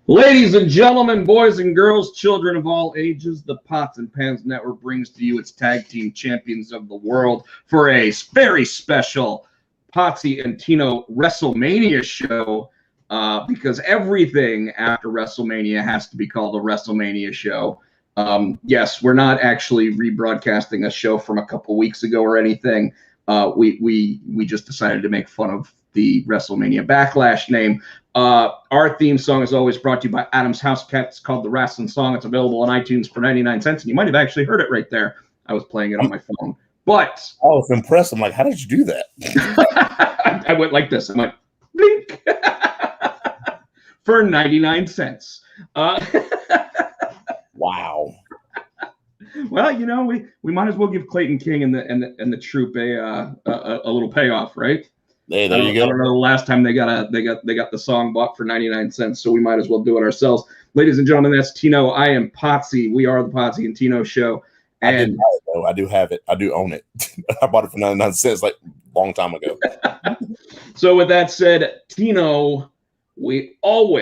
Ladies and gentlemen, boys and girls, children of all ages, the Pots and Pans Network brings to you its tag team champions of the world for a very special Potsy and Tino Wrestlemania show because everything after Wrestlemania has to be called a Wrestlemania show. Yes, we're not actually rebroadcasting a show from a couple weeks ago or anything. We just decided to make fun of the Wrestlemania Backlash name. Our theme song is always brought to you by Adam's House Cat. It's called the Wrastlin Song. It's available on iTunes for 99 cents, and you might have actually heard it right there. I was playing it on my phone. But I was impressed. I'm like, how did you do that? I went like this. I went, blink, for 99 cents. Wow. Well, you know, we might as well give Clayton King and the troupe a little payoff, right? Hey, there you go. I don't know the last time they got the song bought for 99 cents, so we might as well do it ourselves. Ladies and gentlemen, that's Tino. I am Potsy. We are the Potsy and Tino show. And I do have it. I do own it. I bought it for 99 cents like a long time ago. So with that said, Tino, we go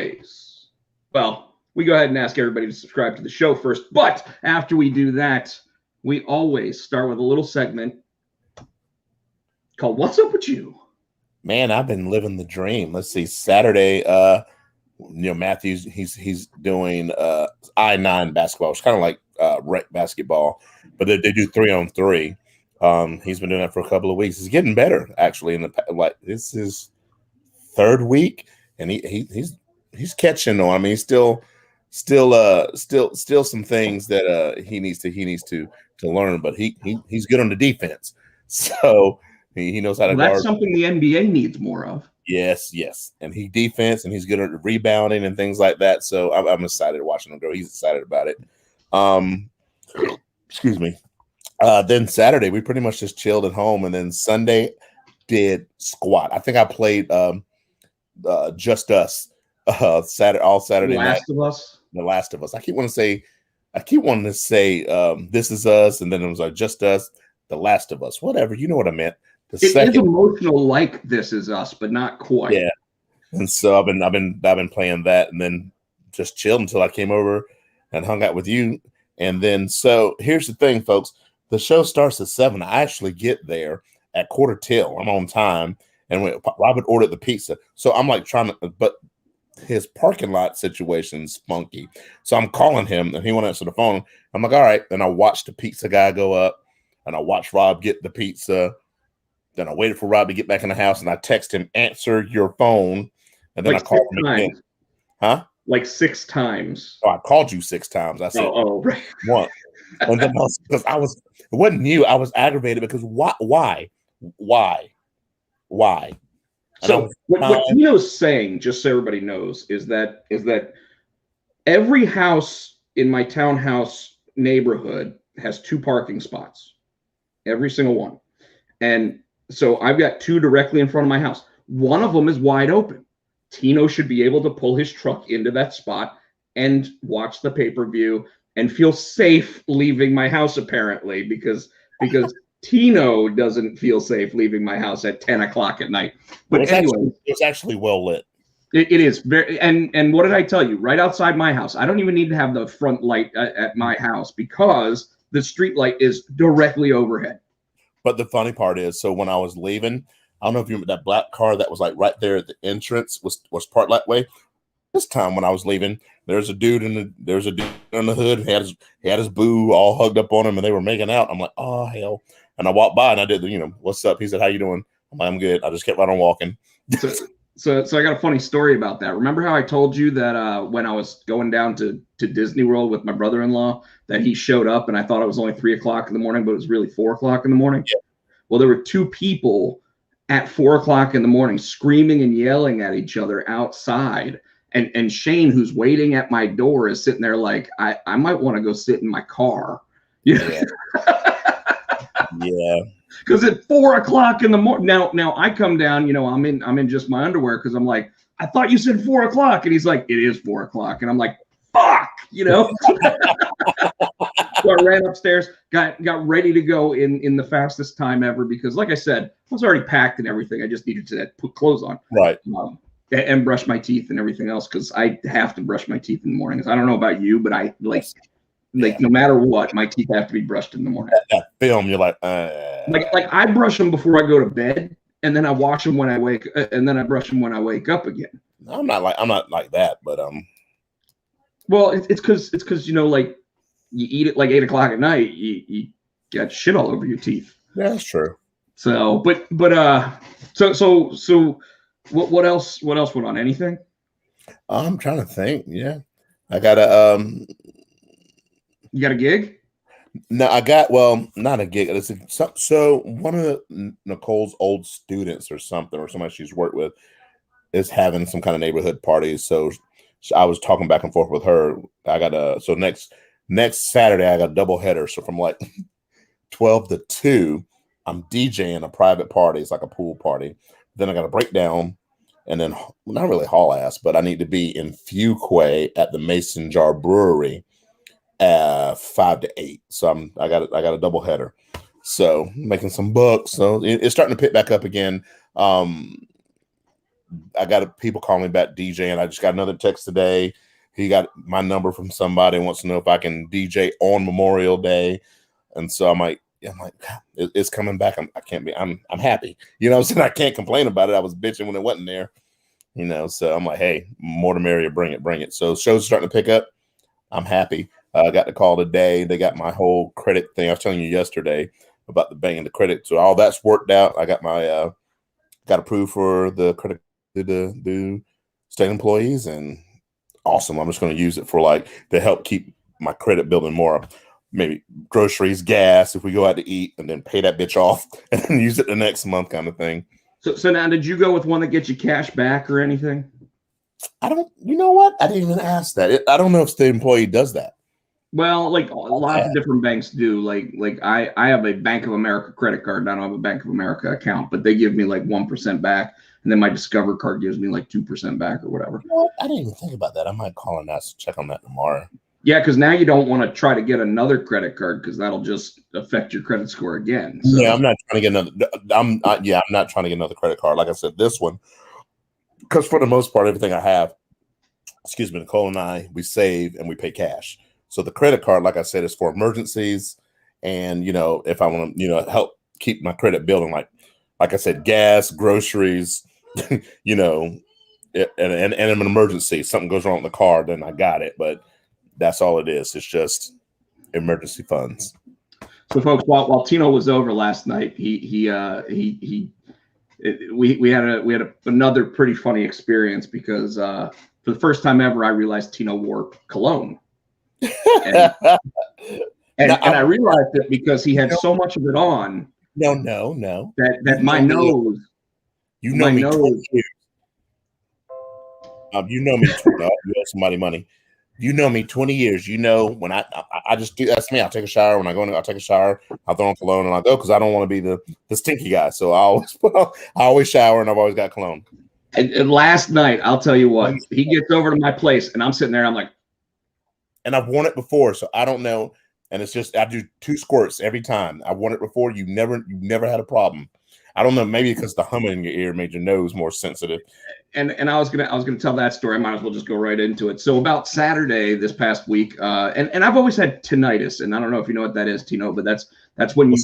ahead and ask everybody to subscribe to the show first. But after we do that, we always start with a little segment called What's Up With You? Man, I've been living the dream. Let's see. Saturday, Matthews, he's doing I-9 basketball. It's kind of like rec basketball, but they do 3-on-3. He's been doing that for a couple of weeks. He's getting better, actually. This is his third week, and he's catching on. I mean, he's still some things that he needs to learn, but he's good on the defense. So he knows how to guard. That's something the NBA needs more of. Yes, and he defense, and he's good at rebounding and things like that. So I'm excited to watch him go. He's excited about it. Excuse me. Then Saturday we pretty much just chilled at home, and then Sunday did squat. I think I played Just Us all Saturday night. The Last of Us. I keep wanting to say This Is Us, and then it was like Just Us, The Last of Us, whatever. You know what I meant. It is emotional, like This Is Us, but not quite. Yeah, and so I've been playing that, and then just chilled until I came over and hung out with you. And then so here's the thing, folks. The show starts at 7. I actually get there at 7:45. I'm on time, and Robert ordered the pizza, so I'm like but his parking lot situation's funky. So I'm calling him, and he won't answer the phone. I'm like, all right. Then I watched the pizza guy go up, and I watched Rob get the pizza. Then I waited for Rob to get back in the house, and I text him, answer your phone. And then I called him again. Huh? Like 6 times. Oh, I called you 6 times. I said, right. One. And then it wasn't you. I was aggravated because why? So what Tino's saying, just so everybody knows, is that every house in my townhouse neighborhood has 2 parking spots. Every single one. And so I've got 2 directly in front of my house. One of them is wide open. Tino should be able to pull his truck into that spot and watch the pay-per-view and feel safe leaving my house, apparently, because Tino doesn't feel safe leaving my house at 10 o'clock at night. But it's actually well lit. It is very, and what did I tell you? Right outside my house, I don't even need to have the front light at my house because the street light is directly overhead. But the funny part is, so when I was leaving, I don't know if you remember that black car that was like right there at the entrance was parked that way. This time when I was leaving, there's a dude in the hood. He had his boo all hugged up on him, and they were making out. I'm like, oh hell! And I walked by and I did what's up? He said, how you doing? I'm like, I'm good. I just kept right on walking. So I got a funny story about that. Remember how I told you that when I was going down to Disney World with my brother-in-law that he showed up and I thought it was only 3 o'clock in the morning, but it was really 4 o'clock in the morning? Yeah. Well, there were 2 people at 4 o'clock in the morning screaming and yelling at each other outside. And Shane, who's waiting at my door, is sitting there like, I might want to go sit in my car. Yeah. Yeah. Because at 4 o'clock in the morning, now I come down, I'm in just my underwear because I'm like, I thought you said 4 o'clock, and he's like, it is 4 o'clock, and I'm like, fuck, So I ran upstairs, got ready to go in the fastest time ever because, like I said, I was already packed and everything. I just needed to put clothes on. Right. and brush my teeth and everything else, because I have to brush my teeth in the mornings. I don't know about you, but I like no matter what, my teeth have to be brushed in the morning. That film, you're like I brush them before I go to bed, and then I wash them when I wake, and then I brush them when I wake up again. I'm not like that, but Well, it's because you know, like, you eat it like 8 o'clock at night, you got shit all over your teeth. Yeah, that's true. So, but so what else went on? Anything? I'm trying to think. Yeah, I got a You got a gig? No, not a gig. So one of Nicole's old students or somebody she's worked with is having some kind of neighborhood party. So I was talking back and forth with her. I got so next Saturday I got a double header. So from like 12 to 2, I'm DJing a private party. It's like a pool party. Then I got a breakdown, and then not really haul ass, but I need to be in Fuquay at the Mason Jar Brewery 5 to 8. So I got a double header. So making some bucks. So it's starting to pick back up again. I got people calling me back DJing. I just got another text today. He got my number from somebody and wants to know if I can DJ on Memorial Day. And so I'm like, it's coming back. I'm happy. You know what I'm saying? I can't complain about it. I was bitching when it wasn't there. You know, so I'm like, hey, more the merrier, bring it. So shows starting to pick up. I'm happy. I got the call today. They got my whole credit thing. I was telling you yesterday about the banging the credit. So all that's worked out. I got my got approved for the credit to the state employees, and awesome. I'm just going to use it for to help keep my credit building more. Maybe groceries, gas, if we go out to eat, and then pay that bitch off and then use it the next month kind of thing. So now, did you go with one that gets you cash back or anything? You know what? I didn't even ask that. I don't know if state employee does that. Well, like lots of different banks do. Like I have a Bank of America credit card. I don't have a Bank of America account, but they give me like 1% back, and then my Discover card gives me like 2% back or whatever. You know what? I didn't even think about that. I might call and check on that tomorrow. Yeah, because now you don't want to try to get another credit card because that'll just affect your credit score again. So. Yeah, I'm not trying to get another. I'm not trying to get another credit card. Like I said, this one, because for the most part, everything I have, Nicole and I, we save and we pay cash. So the credit card, like I said, is for emergencies, and if I want to, help keep my credit building, like I said, gas, groceries, and an emergency, something goes wrong with the car, then I got it, but. That's all it is. It's just emergency funds. So, folks, while Tino was over last night, we had another pretty funny experience because for the first time ever, I realized Tino wore cologne, and I realized it because he had so much of it on. No. That my nose. You know me. Nose, you know me. You owe somebody money. You know me 20 years. You know when I just do that's me. I'll take a shower when I go in. I'll take a shower. I'll throw on cologne and I'll go because I don't want to be the stinky guy. So I always shower and I've always got cologne. And last night, I'll tell you what, he gets over to my place and I'm sitting there. And I'm like, and I've worn it before, so I don't know. And it's just I do 2 squirts every time. I've worn it before. You never had a problem. I don't know. Maybe because the humming in your ear made your nose more sensitive. And I was gonna tell that story. I might as well just go right into it. So about Saturday this past week, and I've always had tinnitus, and I don't know if you know what that is, Tino, but that's when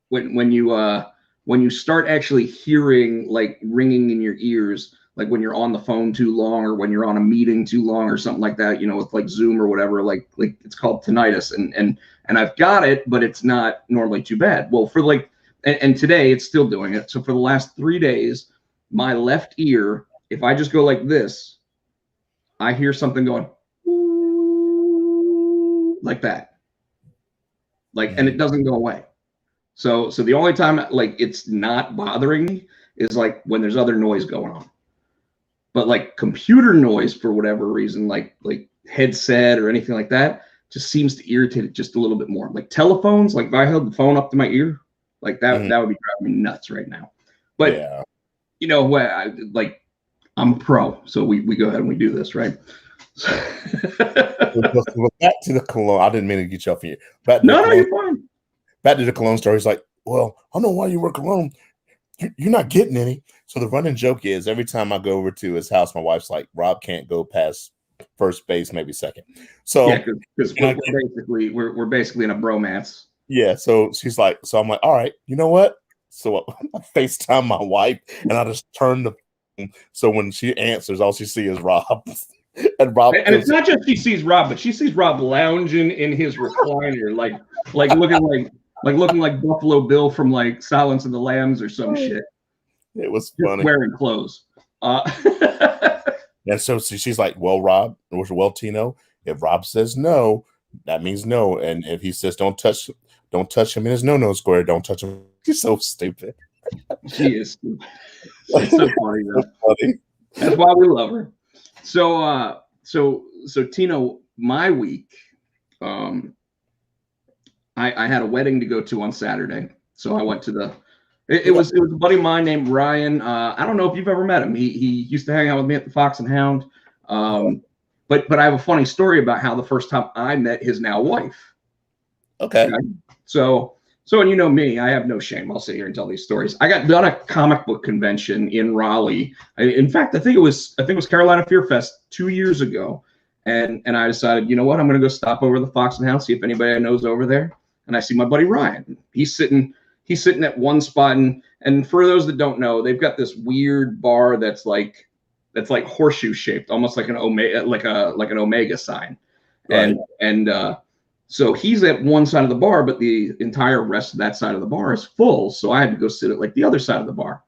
when you start actually hearing like ringing in your ears, like when you're on the phone too long or when you're on a meeting too long or something like that, with like Zoom or whatever, like it's called tinnitus, and I've got it, but it's not normally too bad. Well, for and today it's still doing it. So for the last 3 days. My left ear, if I just go like this, I hear something going like that. And it doesn't go away. So the only time it's not bothering me is like when there's other noise going on. But like computer noise for whatever reason, like headset or anything like that, just seems to irritate it just a little bit more. Like telephones, like if I held the phone up to my ear, like that would be driving me nuts right now. But yeah. I'm a pro, so we go ahead and we do this, right? Back to the cologne. I didn't mean to get you off here. No, you're fine. Back to the cologne story. It's like, well, I don't know why you wear cologne. You're not getting any. So the running joke is every time I go over to his house, my wife's like, Rob can't go past first base, maybe second. So yeah, because we're basically in a bromance. yeah, so she's like, so I'm like, all right, you know what? So I FaceTime my wife and I just turn the phone. So when she answers, all she sees is Rob. And Rob, and it's not just she sees Rob, but she sees Rob lounging in his recliner, looking like Buffalo Bill from like Silence of the Lambs or some shit. It was funny. Wearing clothes. And so she's like, well, Tino, if Rob says no, that means no. And if he says don't touch him in his no square, don't touch him. He's so stupid. She is stupid. It's so funny though. That's why we love her. So Tino, my week, I had a wedding to go to on Saturday. So I went to it was a buddy of mine named Ryan. I don't know if you've ever met him. He used to hang out with me at the Fox and Hound. But I have a funny story about how the first time I met his now wife. Okay. So and you know me, I have no shame. I'll sit here and tell these stories. I got done a comic book convention in Raleigh. In fact, I think it was Carolina Fearfest 2 years ago. And I decided, you know what, I'm gonna go stop over the Fox and Hound, see if anybody I know is over there. And I see my buddy Ryan. He's sitting at one spot, and for those that don't know, they've got this weird bar that's like horseshoe shaped, almost like an omega, like an omega sign. Right. And so he's at one side of the bar, but the entire rest of that side of the bar is full. So I had to go sit at like the other side of the bar.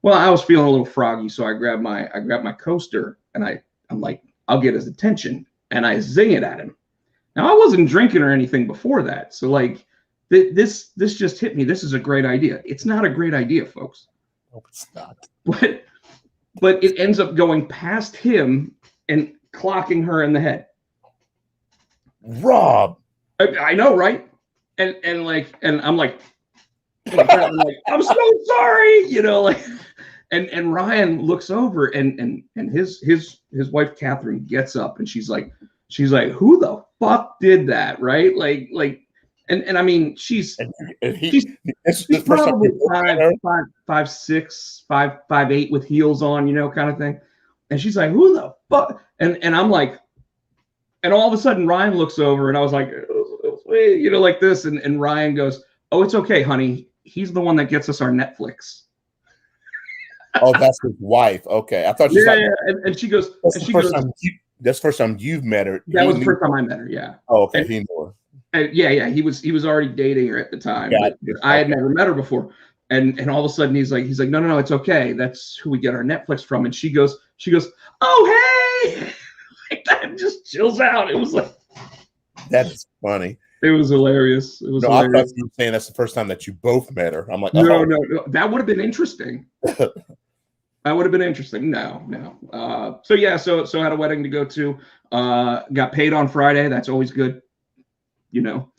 Well, I was feeling a little froggy, so I grabbed my coaster and I'm like, I'll get his attention, and I zing it at him. Now I wasn't drinking or anything before that, so like this just hit me. This is a great idea. It's not a great idea, folks. No, it's not. But it ends up going past him and clocking her in the head. Rob. I know, right? And I'm like, I'm so sorry, you know, like, and Ryan looks over and his wife Catherine gets up and she's like, who the fuck did that, right? Like, and I mean, she's probably 5'6", 5'8" with heels on, you know, kind of thing. And she's like, who the fuck? And I'm like, and all of a sudden Ryan looks over and I was like, you know, like this. And Ryan goes, oh, it's okay, honey. He's the one that gets us our Netflix. Oh, that's his wife. Okay. I thought yeah. And she goes, that's the first time you've met her. That was the first time I met her. Yeah. Oh, okay. He knew her. And yeah. He was already dating her at the time. But I had never met her before. And all of a sudden he's like, no, it's okay. That's who we get our Netflix from. And she goes, oh, hey, like that just chills out. It was like, that's funny. It was hilarious. Hilarious. I thought you were saying that's the first time that you both met her. I'm like, oh. No. That would have been interesting. That would have been interesting. No. So I had a wedding to go to. Got paid on Friday. That's always good. You know.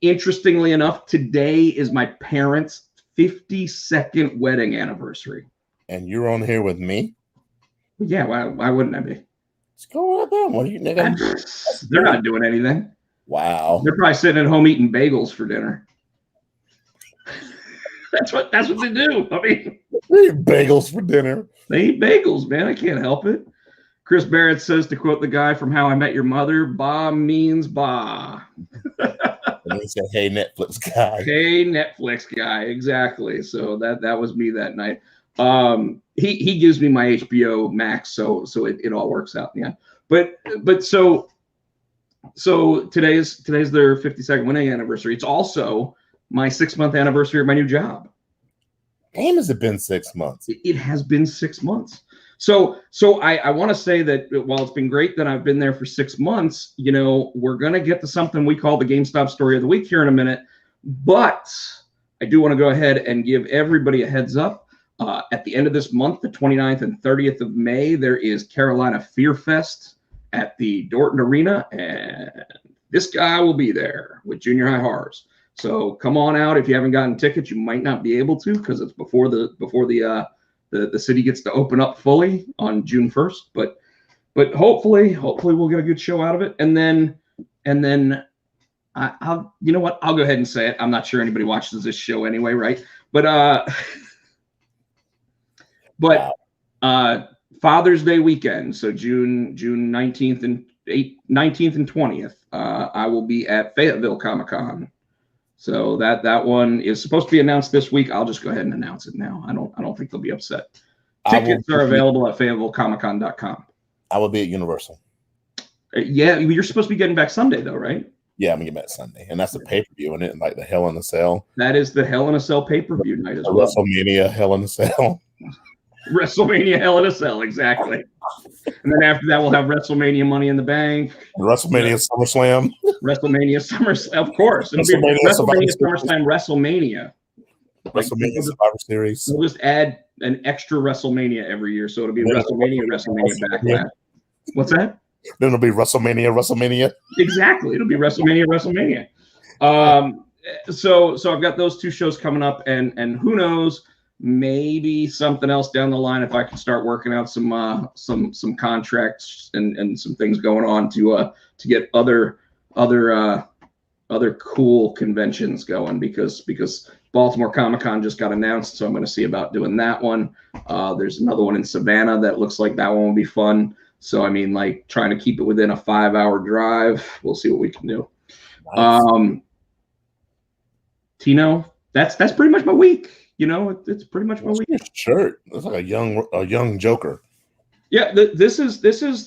Interestingly enough, today is my parents' 52nd wedding anniversary. And you're on here with me? Yeah. Why wouldn't I be? Let's go right there. What are you nigga? They're not doing anything. Wow. They're probably sitting at home eating bagels for dinner. That's what they do. I mean, they eat bagels for dinner. They eat bagels, man. I can't help it. Chris Barrett says, to quote the guy from How I Met Your Mother, "Ba means ba." And he said, "Hey, Netflix guy." Hey, Netflix guy. Exactly. So that was me that night. He gives me my HBO Max, so it all works out. Yeah. But so today's their 52nd wedding anniversary. It's also my 6-month anniversary of my new job. Damn, has it been 6 months? It has been 6 months. So I want to say that while it's been great that I've been there for 6 months, you know, we're going to get to something we call the GameStop story of the week here in a minute. But I do want to go ahead and give everybody a heads up. At the end of this month, the 29th and 30th of May, there is Carolina Fearfest at the Dorton Arena, and this guy will be there with junior high horrors. So come on out. If you haven't gotten tickets, you might not be able to because it's before the city gets to open up fully on June 1st. But hopefully we'll get a good show out of it. And then I'll you know what? I'll go ahead and say it. I'm not sure anybody watches this show anyway, right? But But Father's Day weekend, so June 19th and 19th and 20th, I will be at Fayetteville Comic-Con. So that one is supposed to be announced this week. I'll just go ahead and announce it now. I don't think they'll be upset. Tickets are available at FayettevilleComicCon.com. I will be at Universal. Yeah, you're supposed to be getting back Sunday though, right? Yeah, I'm gonna get back Sunday, and that's the pay-per-view, isn't it? Like the Hell in a Cell. That is the Hell in a Cell pay-per-view night as well. WrestleMania Hell in a Cell. WrestleMania Hell in a Cell, exactly. And then after that, we'll have WrestleMania Money in the Bank. WrestleMania SummerSlam. WrestleMania SummerSlam, of course. It'll be WrestleMania SummerSlam WrestleMania. WrestleMania Survivor Series. We'll just add an extra WrestleMania every year, so it'll be WrestleMania Backlash. What's that? Then it'll be WrestleMania. Exactly, it'll be WrestleMania. So I've got those two shows coming up, and who knows, maybe something else down the line if I can start working out some contracts and some things going on to get other cool conventions going because Baltimore Comic-Con just got announced, so I'm going to see about doing that one. There's another one in Savannah that looks like that one will be fun. So, I mean, like trying to keep it within a 5-hour drive. We'll see what we can do. Nice. Tino, that's pretty much my week. You know, it's pretty much my week. Shirt. It's like a young Joker. Yeah, this is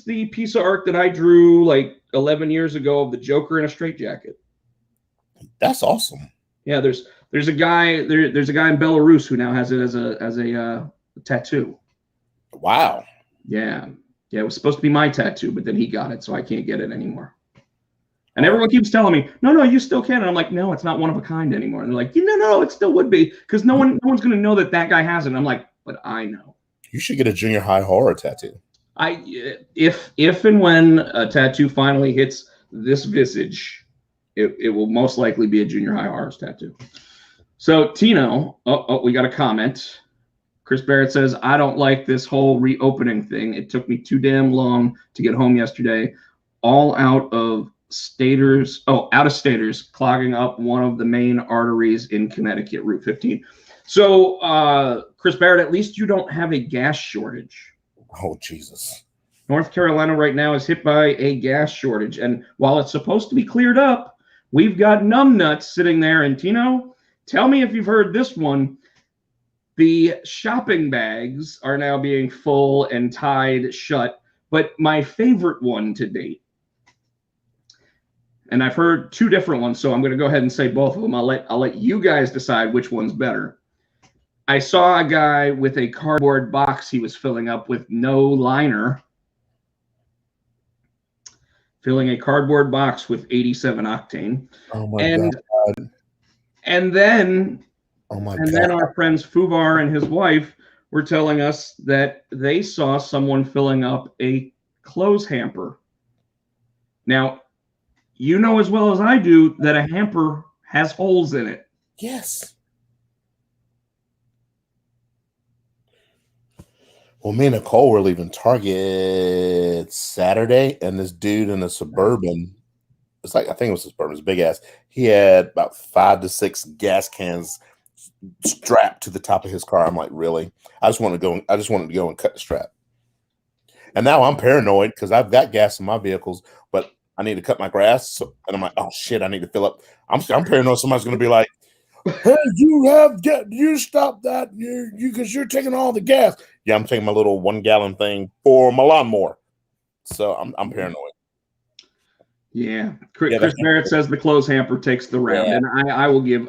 the piece of art that I drew like 11 years ago of the Joker in a straitjacket. That's awesome. Yeah, there's a guy in Belarus who now has it as a tattoo. Wow. Yeah, it was supposed to be my tattoo, but then he got it, so I can't get it anymore. And everyone keeps telling me, no, you still can. And I'm like, no, it's not one of a kind anymore. And they're like, no, it still would be because no one's going to know that guy has it. And I'm like, but I know. You should get a junior high horror tattoo. If and when a tattoo finally hits this visage, it will most likely be a junior high horror tattoo. So Tino, we got a comment. Chris Barrett says, I don't like this whole reopening thing. It took me too damn long to get home yesterday. All out of staters clogging up one of the main arteries in Connecticut, Route 15. So, Chris Barrett, at least you don't have a gas shortage. Oh, Jesus. North Carolina right now is hit by a gas shortage. And while it's supposed to be cleared up, we've got numbnuts sitting there. And Tino, tell me if you've heard this one. The shopping bags are now being full and tied shut. But my favorite one to date, and I've heard two different ones, so I'm going to go ahead and say both of them. I'll let you guys decide which one's better. I saw a guy with a cardboard box he was filling up with no liner. Filling a cardboard box with 87 octane. Oh my God. And then our friends Fubar and his wife were telling us that they saw someone filling up a clothes hamper. Now, you know as well as I do that a hamper has holes in it. Yes. Well, me and Nicole were leaving Target Saturday, and this dude in a Suburban, I think it was a Suburban, it's big ass. He had about 5 to 6 gas cans strapped to the top of his car. I'm like, really? I just wanted to go and cut the strap. And now I'm paranoid because I've got gas in my vehicles, but I need to cut my grass. And I'm like, oh shit, I need to fill up. I'm paranoid somebody's going to be like, hey, you stop that because you're taking all the gas. Yeah, I'm taking my little 1 gallon thing for my lawnmower. So I'm paranoid. Yeah. Chris Barrett says the clothes hamper takes the round. Yeah. And I will give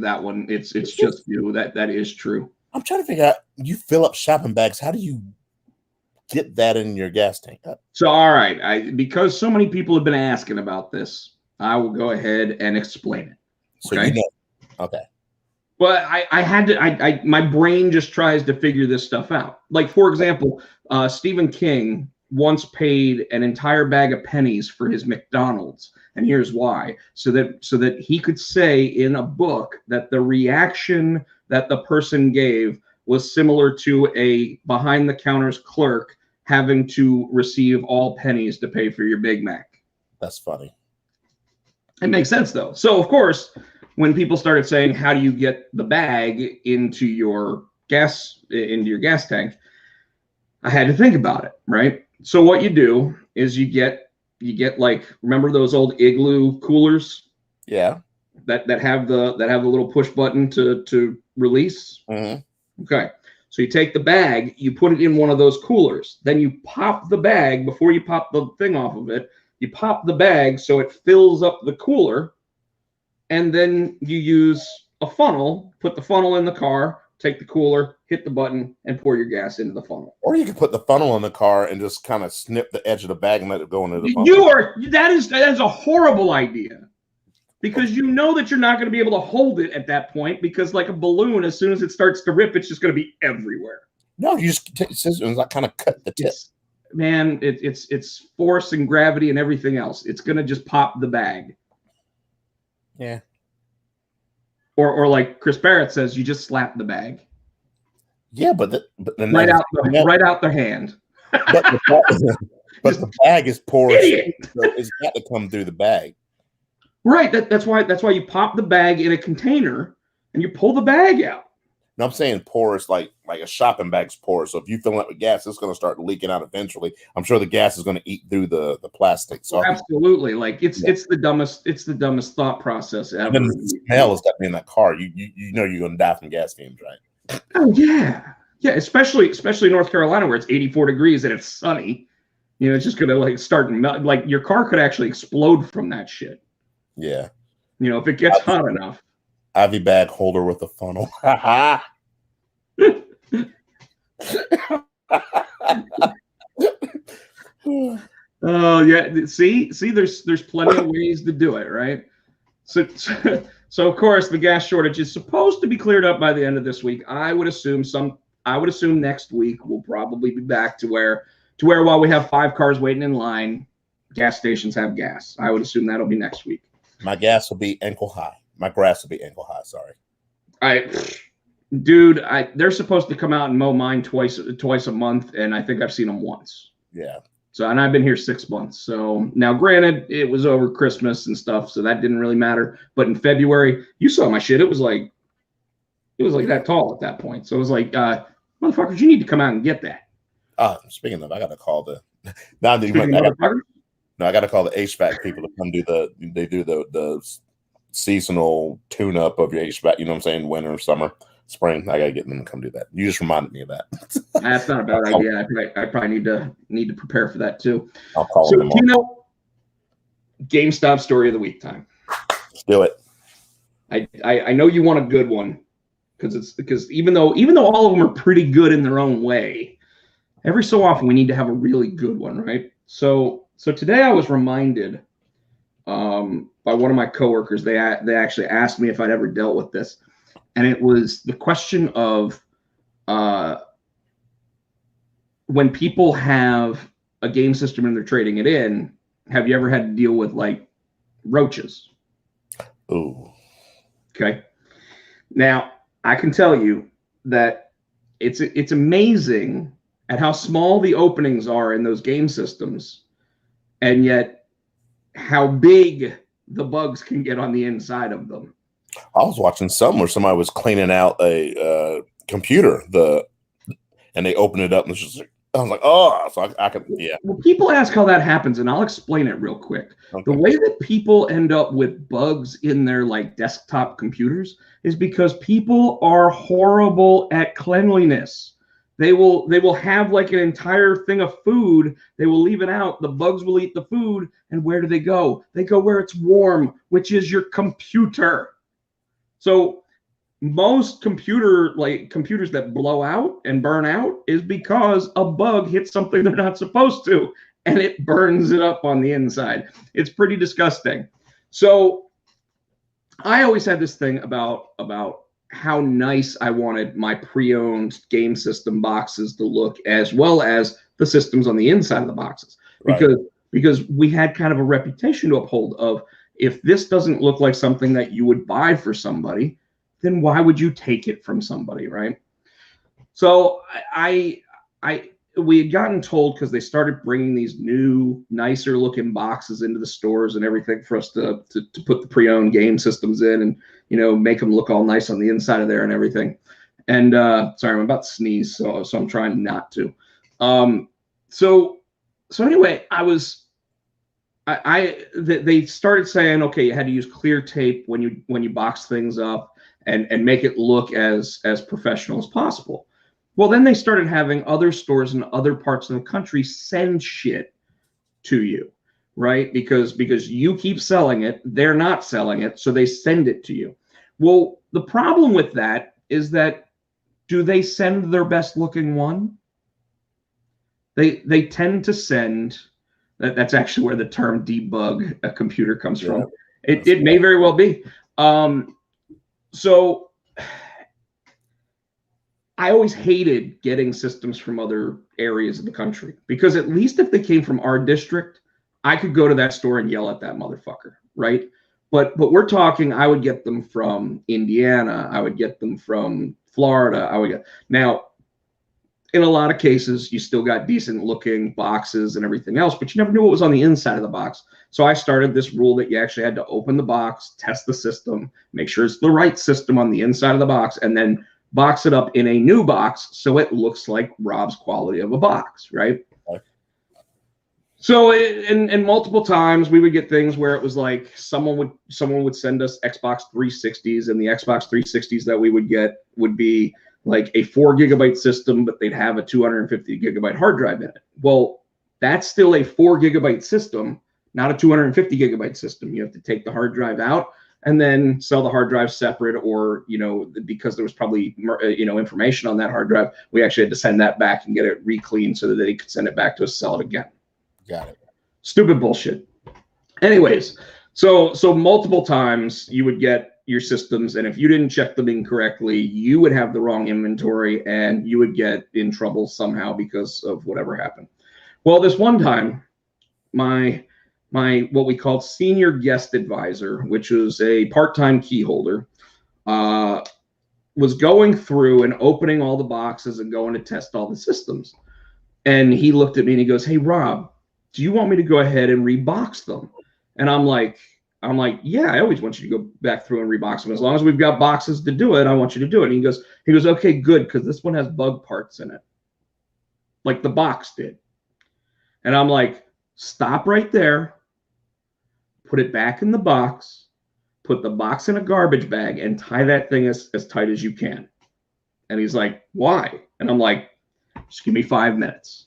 that one. It's just you. That is true. I'm trying to figure out, you fill up shopping bags. How do you get that in your gas tank? So, all right. Because so many people have been asking about this, I will go ahead and explain it. So okay? Okay. But I had to, my brain just tries to figure this stuff out. Like, for example, Stephen King once paid an entire bag of pennies for his McDonald's. And here's why. So that he could say in a book that the reaction that the person gave was similar to a behind-the-counters clerk having to receive all pennies to pay for your Big Mac. That's funny. It makes sense, though. So, of course, when people started saying, how do you get the bag into your gas into your gas tank, I had to think about it, right? So what you do is you get like, remember those old Igloo coolers? Yeah. That have the little push button to release. Mm-hmm. Okay. So you take the bag, you put it in one of those coolers. Then you pop the bag before you pop the thing off of it. You pop the bag so it fills up the cooler, and then you use a funnel, put the funnel in the car, take the cooler, hit the button, and pour your gas into the funnel. Or you could put the funnel in the car and just kind of snip the edge of the bag and let it go into the funnel. That is a horrible idea. Because you know that you're not going to be able to hold it at that point, because like a balloon, as soon as it starts to rip, it's just going to be everywhere. No, you just take scissors and like kind of cut the tip. It's force and gravity and everything else. It's going to just pop the bag. Yeah. Or like Chris Barrett says, you just slap the bag. Yeah, but then right out their hand. But the bag is porous, so it's got to come through the bag. Right. That's why you pop the bag in a container and you pull the bag out. No, I'm saying porous, like a shopping bag's porous. So if you fill it with gas, it's going to start leaking out eventually. I'm sure the gas is going to eat through the plastic. So absolutely, like it's the dumbest thought process ever. And then the smell has got to be in that car. You know you're going to die from gas fumes, right? Oh yeah, especially North Carolina where it's 84 degrees and it's sunny. You know, it's just going to like start and melt. Like your car could actually explode from that shit. Yeah. You know, if it gets hot enough. Ivy bag holder with a funnel. Oh yeah. See, there's plenty of ways to do it, right? So of course the gas shortage is supposed to be cleared up by the end of this week. I would assume next week we'll probably be back to where while we have 5 cars waiting in line, gas stations have gas. I would assume that'll be next week. My gas will be ankle high. My grass will be ankle high. Sorry. They're supposed to come out and mow mine twice a month, and I think I've seen them once. Yeah. So, and I've been here 6 months. So now, granted, it was over Christmas and stuff, so that didn't really matter. But in February, you saw my shit. It was like that tall at that point. So it was like, motherfuckers, you need to come out and get that. Speaking of, I got to call the. Now that I got to call the HVAC people to come do the seasonal tune-up of your HVAC. You know what I'm saying? Winter, summer, spring. I got to get them to come do that. You just reminded me of that. That's not a bad idea. I probably need to prepare for that too. I'll call them. So, Tino, GameStop story of the week time. Let's do it. I know you want a good one because even though all of them are pretty good in their own way, every so often we need to have a really good one, right? So today I was reminded by one of my coworkers. They actually asked me if I'd ever dealt with this, and it was the question of when people have a game system and they're trading it in, have you ever had to deal with like roaches? Ooh. Okay. Now I can tell you that it's amazing at how small the openings are in those game systems, and yet how big the bugs can get on the inside of them. I was watching some where somebody was cleaning out a computer, and they opened it up, and it's just, I was like, oh, so I could, yeah. Well, people ask how that happens, and I'll explain it real quick. Okay. The way that people end up with bugs in their like desktop computers is because people are horrible at cleanliness. They will have like an entire thing of food. They will leave it out. The bugs will eat the food. And where do they go? They go where it's warm, which is your computer. So most computers that blow out and burn out is because a bug hits something they're not supposed to, and it burns it up on the inside. It's pretty disgusting. So I always had this thing about how nice I wanted my pre-owned game system boxes to look, as well as the systems on the inside of the boxes. Right. Because we had kind of a reputation to uphold of, if this doesn't look like something that you would buy for somebody, then why would you take it from somebody, right? So we had gotten told, because they started bringing these new, nicer looking boxes into the stores and everything for us to put the pre-owned game systems in, and make them look all nice on the inside of there and everything. And sorry, I'm about to sneeze, so I'm trying not to. So anyway, they started saying, okay, you had to use clear tape when you box things up and make it look as professional as possible. Well, then they started having other stores in other parts of the country send shit to you, right? Because you keep selling it, they're not selling it, so they send it to you. Well, the problem with that is that, do they send their best looking one? They tend to send. That's actually where the term debug a computer comes from. It may very well be. So I always hated getting systems from other areas of the country, because at least if they came from our district, I could go to that store and yell at that motherfucker, right? But we're talking, I would get them from Indiana, I would get them from Florida, now, in a lot of cases, you still got decent looking boxes and everything else, but you never knew what was on the inside of the box. So I started this rule that you actually had to open the box, test the system, make sure it's the right system on the inside of the box, and then box it up in a new box so it looks like Rob's quality of a box, right? Okay. So and multiple times we would get things where it was like someone would send us Xbox 360s, and the Xbox 360s that we would get would be like a 4 gigabyte system, but they'd have a 250 gigabyte hard drive in it. Well, that's still a 4 gigabyte system, not a 250 gigabyte system. You have to take the hard drive out and then sell the hard drive separate, or, because there was probably, information on that hard drive, we actually had to send that back and get it re-cleaned so that they could send it back to us, sell it again. Got it. Stupid bullshit. Anyways, so multiple times you would get your systems, and if you didn't check them incorrectly, you would have the wrong inventory and you would get in trouble somehow because of whatever happened. Well, this one time, my what we called senior guest advisor, which was a part-time key holder, was going through and opening all the boxes and going to test all the systems. And he looked at me and he goes, "Hey, Rob, do you want me to go ahead and rebox them?" And I'm like, yeah, I always want you to go back through and rebox them. As long as we've got boxes to do it, I want you to do it. And he goes, "Okay, good, because this one has bug parts in it, like the box did." And I'm like, "Stop right there, put it back in the box, put the box in a garbage bag, and tie that thing as tight as you can." And he's like, "Why?" And I'm like, "Just give me 5 minutes."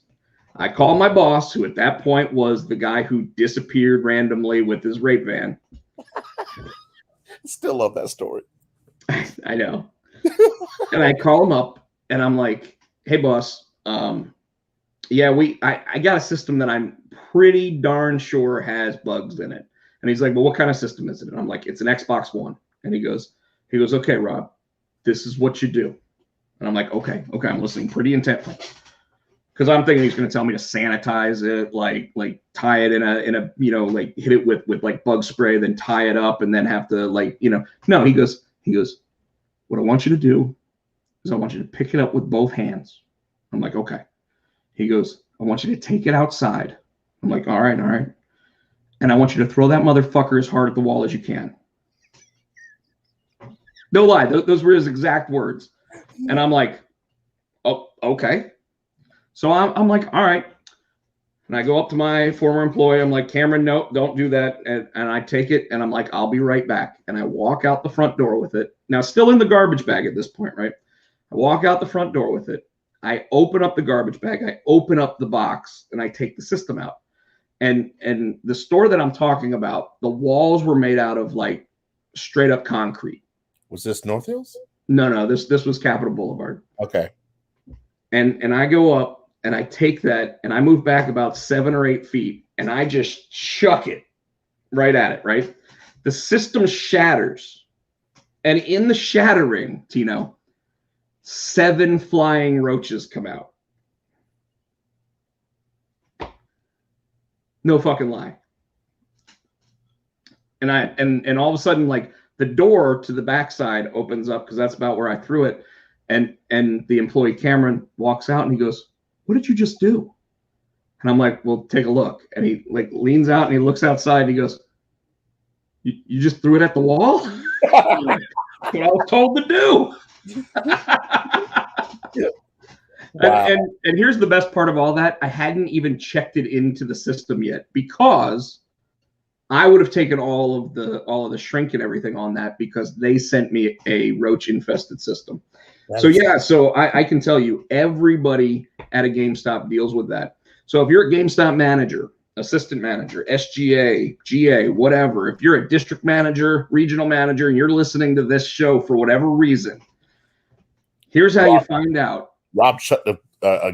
I called my boss, who at that point was the guy who disappeared randomly with his rape van. Still love that story. I know. And I call him up and I'm like, "Hey, boss, yeah, I got a system that I'm pretty darn sure has bugs in it." And he's like, "Well, what kind of system is it?" And I'm like, "It's an Xbox One." And he goes, "Okay, Rob, this is what you do." And I'm like, okay, I'm listening pretty intently. Because I'm thinking he's going to tell me to sanitize it, like tie it in a like hit it with like bug spray, then tie it up, and then have to No, he goes, "What I want you to do is I want you to pick it up with both hands." I'm like, "Okay." He goes, "I want you to take it outside." I'm like, all right. "And I want you to throw that motherfucker as hard at the wall as you can." No lie, those were his exact words. And I'm like, "Oh, okay." So I'm like, all right. And I go up to my former employee. I'm like, "Cameron, no, don't do that." And I take it and I'm like, "I'll be right back." And I walk out the front door with it. Now, still in the garbage bag at this point, right? I walk out the front door with it. I open up the garbage bag. I open up the box and I take the system out. And the store that I'm talking about, the walls were made out of like straight up concrete. Was this North Hills? No, this was Capitol Boulevard. Okay. And I go up and I take that and I move back about 7 or 8 feet and I just chuck it right at it, right? The system shatters. And in the shattering, Tino, 7 flying roaches come out. No fucking lie. And all of a sudden, like, the door to the backside opens up, because that's about where I threw it. And the employee Cameron walks out and he goes, "What did you just do?" And I'm like, "Well, take a look." And he like leans out and he looks outside and he goes, You just threw it at the wall?" That's what I was told to do. Wow. And here's the best part of all that. I hadn't even checked it into the system yet because I would have taken all of the shrink and everything on that because they sent me a roach infested system. So I can tell you everybody at a GameStop deals with that. So if you're a GameStop manager, assistant manager, SGA, GA, whatever, if you're a district manager, regional manager, and you're listening to this show for whatever reason, here's how you find out. Rob shut the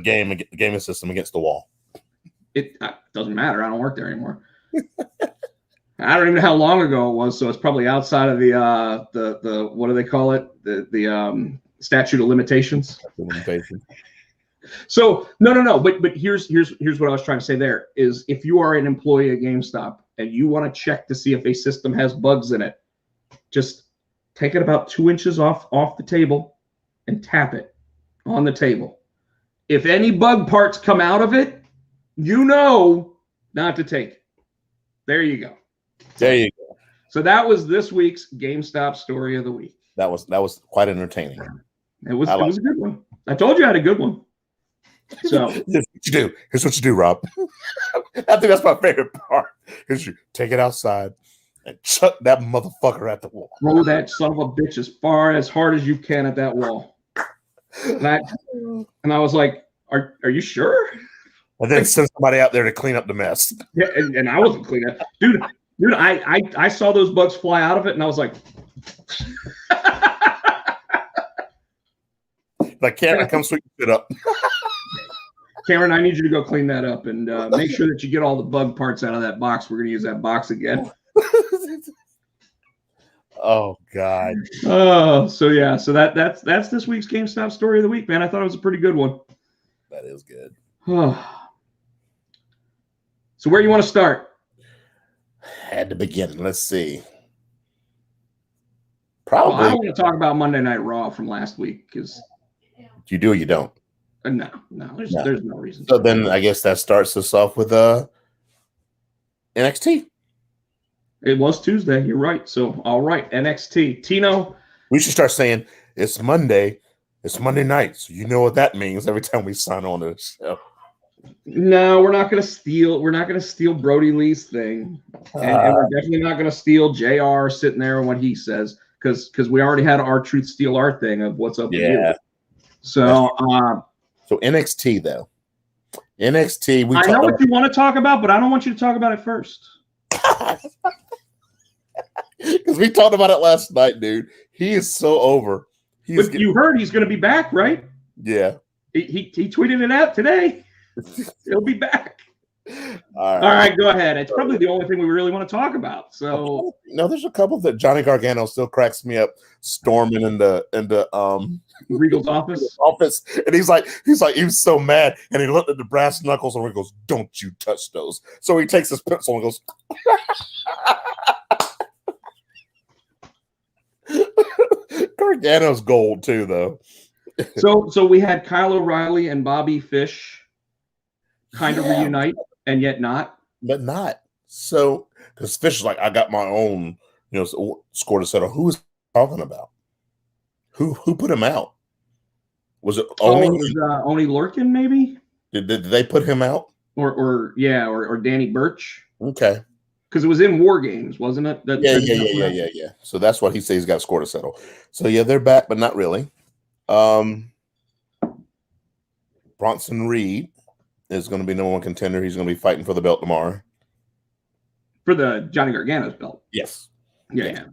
gaming system against the wall. It doesn't matter. I don't work there anymore. I don't even know how long ago it was, so it's probably outside of the what do they call it? The statute of limitations. So no. But here's what I was trying to say. There is, if you are an employee at GameStop and you want to check to see if a system has bugs in it, just take it about 2 inches off the table and tap it on the table. If any bug parts come out of it, you know not to take it. There you go. There you go. So that was this week's GameStop story of the week. That was quite entertaining. It was a good one. I told you I had a good one. So here's what you do. Here's what you do, Rob. I think that's my favorite part. Here's you take it outside and chuck that motherfucker at the wall. Throw that son of a bitch as hard as you can at that wall. And I was like, Are you sure? And then send somebody out there to clean up the mess. Yeah, and I wasn't cleaning up. Dude, I saw those bugs fly out of it, and I was like, like, Cameron, come sweep it up. Cameron, I need you to go clean that up and make sure that you get all the bug parts out of that box. We're going to use that box again. Oh, God. Oh, so yeah. So that's this week's GameStop story of the week, man. I thought it was a pretty good one. That is good. So where you want to start? At the beginning. Let's see. Well, Probably. I want to talk about Monday Night Raw from last week because You do or you don't? no, there's no reason. So then I guess that starts us off with NXT. It was Tuesday. You're right. So all right, NXT. Tino. We should start saying it's Monday. It's Monday night. So you know what that means every time we sign on to the show. No, we're not going to steal. We're not going to steal Brody Lee's thing, and we're definitely not going to steal JR sitting there and what he says because we already had our truth steal our thing of what's up with you. So NXT though, NXT. I know what you want to talk about, but I don't want you to talk about it first. Because we talked about it last night, dude. He is so over. You heard he's going to be back, right? Yeah. He tweeted it out today. He'll be back. All right, go ahead. It's probably the only thing we really want to talk about. So no, there's a couple that Johnny Gargano still cracks me up, storming into Regal's office. And he was so mad, and he looked at the brass knuckles and he goes, "Don't you touch those." So he takes his pencil and goes. Gargano's gold too, though. So we had Kyle O'Reilly and Bobby Fish kind of reunite, and yet not. But not. So, because Fish is like, I got my own, score to settle. Who is talking about? Who put him out? Was it Oni? Oni Lorcan, maybe? Did they put him out? Or Danny Burch? Okay. Because it was in War Games, wasn't it? Yeah. So that's what he says he's got a score to settle. So yeah, they're back, but not really. Bronson Reed is going to be #1 contender. He's going to be fighting for the belt tomorrow. For the Johnny Gargano's belt. Yes. Yeah.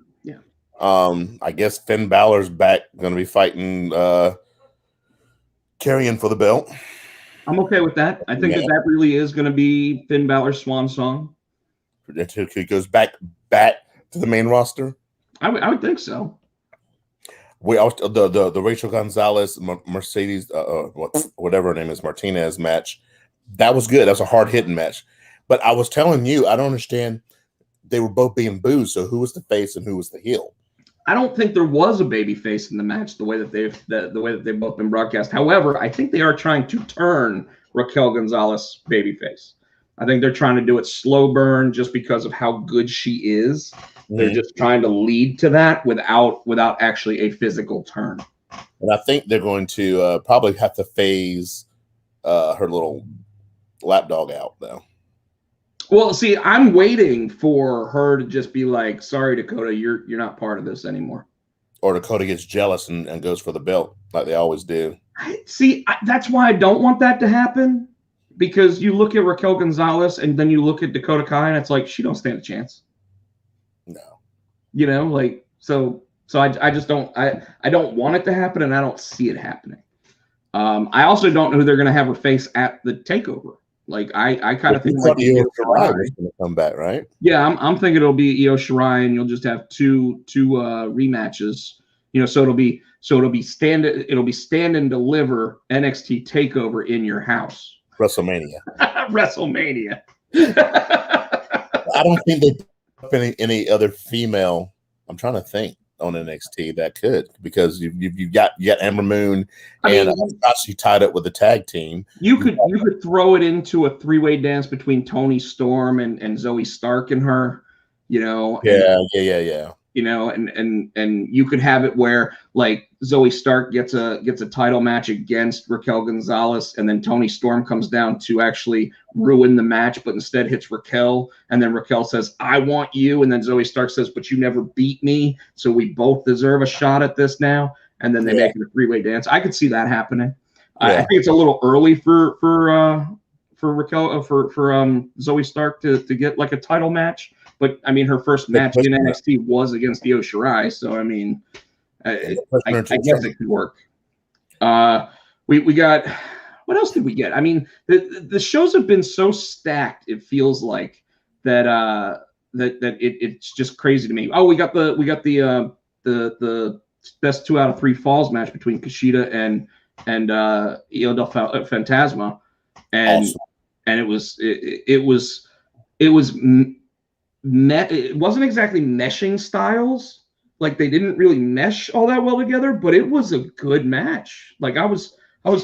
I guess Finn Balor's back, going to be fighting Carrion for the belt. I'm okay with that. I think that really is going to be Finn Balor's swan song. He goes back to the main roster. I would think so. We also the Rachel Gonzalez Mercedes whatever her name is, Martinez match. That was good. That was a hard hitting match. But I was telling you, I don't understand. They were both being booed. So who was the face and who was the heel? I don't think there was a baby face in the match the way that they've both been broadcast. However, I think they are trying to turn Raquel Gonzalez babyface. I think they're trying to do it slow burn just because of how good she is. Mm-hmm. They're just trying to lead to that without actually a physical turn. And I think they're going to probably have to phase her little lapdog out, though. Well, see, I'm waiting for her to just be like, "Sorry, Dakota, you're not part of this anymore." Or Dakota gets jealous and goes for the belt like they always do. That's why I don't want that to happen, because you look at Raquel Gonzalez and then you look at Dakota Kai, and it's like she don't stand a chance. No, like so I just don't I don't want it to happen, and I don't see it happening. I also don't know who they're going to have her face at the takeover. Like I kind of think like Io Shirai is going to come back, right? Yeah, I'm thinking it'll be Io Shirai, and you'll just have two rematches. So it'll be stand and deliver NXT Takeover in your house. WrestleMania. WrestleMania. I don't think they have any other female. I'm trying to think on NXT that could, because you got Ember Moon and she tied up with the tag team. You could throw it into a 3-way dance between Toni Storm and Zoe Stark and her. Yeah. And you could have it where like Zoe Stark gets a title match against Raquel Gonzalez, and then Toni Storm comes down to actually ruin the match, but instead hits Raquel, and then Raquel says, "I want you," and then Zoe Stark says, "But you never beat me, so we both deserve a shot at this now." And then they make it a 3-way dance. I could see that happening. Yeah. I think it's a little early for Raquel for Zoe Stark to get like a title match. But I mean, her first match in NXT was against Io Shirai, so I mean, I guess it could work. We got, what else did we get? I mean, the shows have been so stacked. It feels like that it's just crazy to me. Oh, we got the best 2 out of 3 falls match between Kushida and Io del Fantasma, and awesome. And it wasn't exactly meshing styles. Like they didn't really mesh all that well together, but it was a good match. Like I was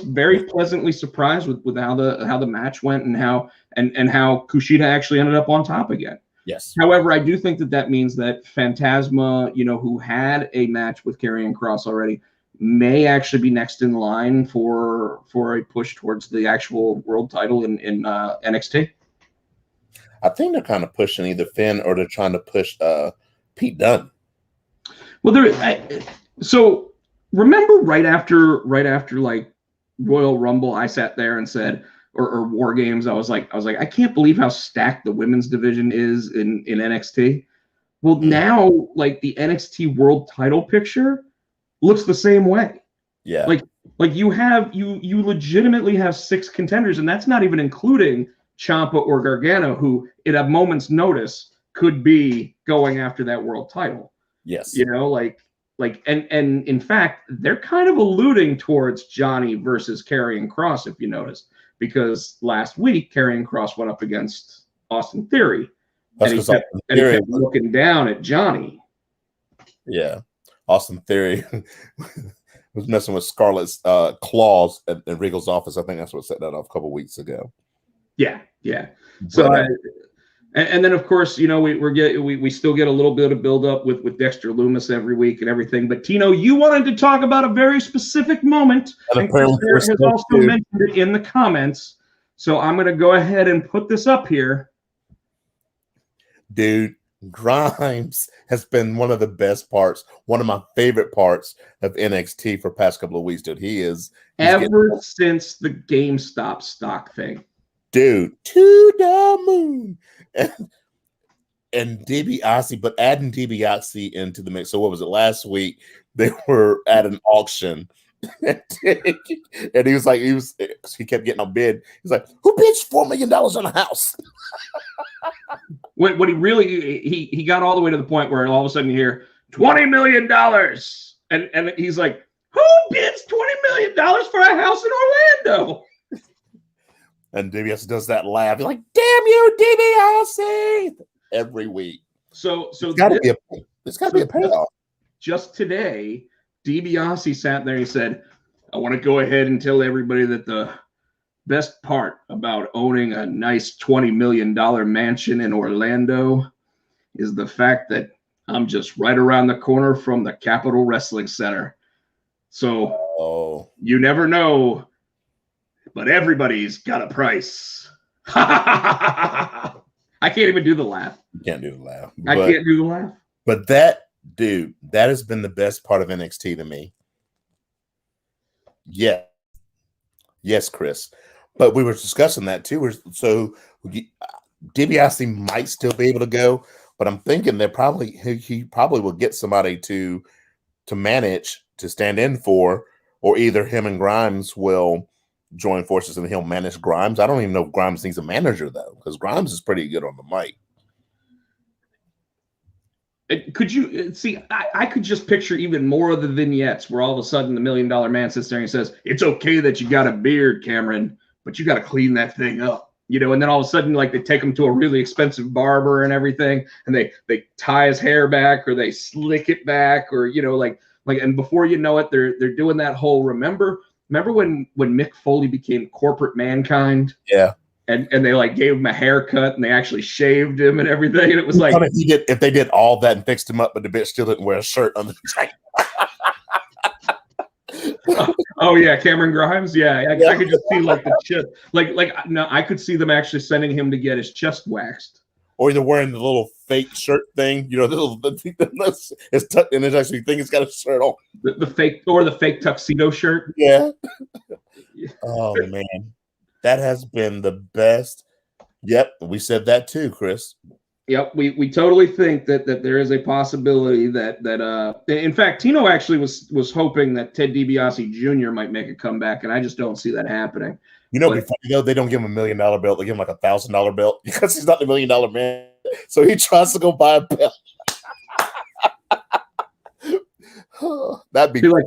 very pleasantly surprised with how the match went, and how Kushida actually ended up on top again. Yes. However, I do think that means that Phantasma, who had a match with Karrion Kross already, may actually be next in line for a push towards the actual world title in NXT. I think they're kind of pushing either Finn, or they're trying to push Pete Dunne. Well, so remember right after like Royal Rumble, I sat there and said, or War Games, I was like, I can't believe how stacked the women's division is in NXT. Well, now like the NXT world title picture looks the same way. Yeah. Like you legitimately have 6 contenders, and that's not even including Ciampa or Gargano, who at a moment's notice could be going after that world title. Yes. And in fact, they're kind of alluding towards Johnny versus Karrion Kross, if you notice, because last week Karrion Kross went up against Austin Theory, and he kept looking down at Johnny. Yeah. Austin Theory was messing with Scarlett's claws at Regal's office. I think that's what set that off a couple weeks ago. Yeah. So, and then of course, we still get a little bit of build up with Dexter Lumis every week and everything. But Tino, you wanted to talk about a very specific moment, and Chris has also mentioned it in the comments. So I'm going to go ahead and put this up here. Dude, Grimes has been one of the best parts, one of my favorite parts of NXT for the past couple of weeks, dude. He's since the GameStop stock thing. Dude, to the moon. And DiBiase, but adding DiBiase into the mix. So what was it, last week? They were at an auction. And he kept getting a bid. He's like, who bids $4 million on a house? What he really he got all the way to the point where all of a sudden you hear $20 million. And he's like, who bids $20 million for a house in Orlando? And DiBiase does that laugh. He's like, damn you, DiBiase! Every week. So it's got to be a payoff. Just today, DiBiase sat there and he said, I want to go ahead and tell everybody that the best part about owning a nice $20 million mansion in Orlando is the fact that I'm just right around the corner from the Capitol Wrestling Center. So you never know, but everybody's got a price. I can't even do the laugh. You can't do the laugh. I can't do the laugh. But that, dude, that has been the best part of NXT to me. Yeah. Yes, Chris. But we were discussing that too. So DiBiase might still be able to go, but I'm thinking that he probably will get somebody to manage, to stand in for, or either him and Grimes will join forces and he'll manage Grimes. I don't even know if Grimes needs a manager though, because Grimes is pretty good on the mic. Could you see? I could just picture even more of the vignettes where all of a sudden the $1 Million Man sits there and says, "It's okay that you got a beard, Cameron, but you got to clean that thing up." You know, and then all of a sudden, like, they take him to a really expensive barber and everything, and they tie his hair back or they slick it back, or, you know, like, and before you know it, they're doing that whole remember when Mick Foley became corporate mankind? Yeah. And they like gave him a haircut and they actually shaved him and everything. And it was like, if they did all that and fixed him up, but the bitch still didn't wear a shirt on the train. Oh yeah, Cameron Grimes. Yeah, I could just see like the chest. No, I could see them actually sending him to get his chest waxed. Or either wearing the little fake shirt thing, you know, it's tucked in. It's actually think it's got a shirt on. The fake tuxedo shirt. Yeah. Oh man. That has been the best. Yep, we said that too, Chris. Yep, we totally think that there is a possibility that in fact, Tino actually was hoping that Ted DiBiase Jr. might make a comeback, and I just don't see that happening. You know, before they don't give him $1 million belt; they give him like $1,000 belt because he's not the $1 million man. So he tries to go buy a belt. That'd be like.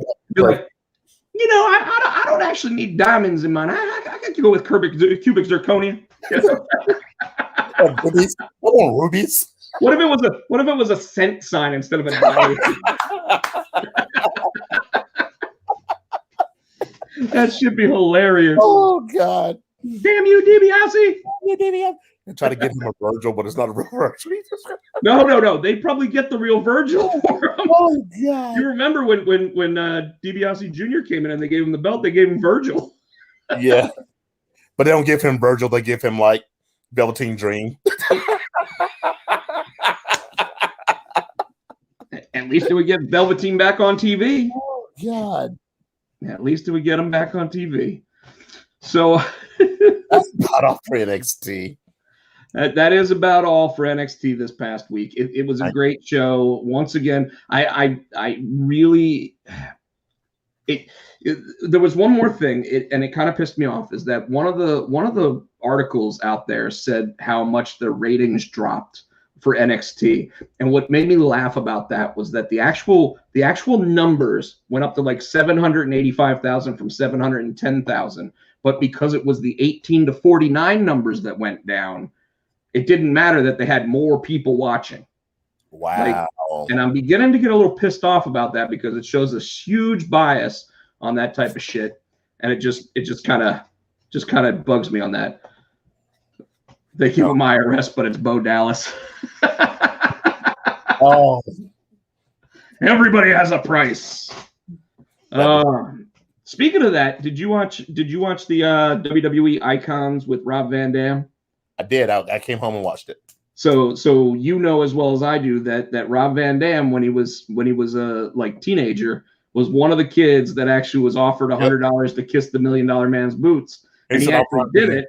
You know, I don't actually need diamonds in mine. I got to go with cubic zirconia. Rubies. I want rubies. What if it was a cent sign instead of a dollar? That should be hilarious. Oh God! Damn you, DiBiase! I try to get him a Virgil, but it's not a real Virgil. No. They probably get the real Virgil for him. Oh God! You remember when DiBiase Jr. came in and they gave him the belt? They gave him Virgil. Yeah, but they don't give him Virgil. They give him like Velveteen Dream. At least it would get Velveteen back on TV. Oh God! At least it would get him back on TV. So that's not all for NXT. That is about all for NXT this past week. It was a great show. Once again, I really there was one more thing, and it kind of pissed me off, is that one of the articles out there said how much the ratings dropped for NXT. And what made me laugh about that was that the actual numbers went up to like 785,000 from 710,000. But because it was the 18 to 49 numbers that went down, it didn't matter that they had more people watching. Wow. And I'm beginning to get a little pissed off about that because it shows a huge bias on that type of shit. And it just kind of bugs me on that. They give him my arrest, but it's Bo Dallas. Oh. Everybody has a price. Speaking of that, did you watch the WWE Icons with Rob Van Dam? I did. I came home and watched it. So you know as well as I do that Rob Van Dam, when he was a like teenager, was one of the kids that actually was offered $100 to kiss the $1 Million Man's boots, and he actually did it.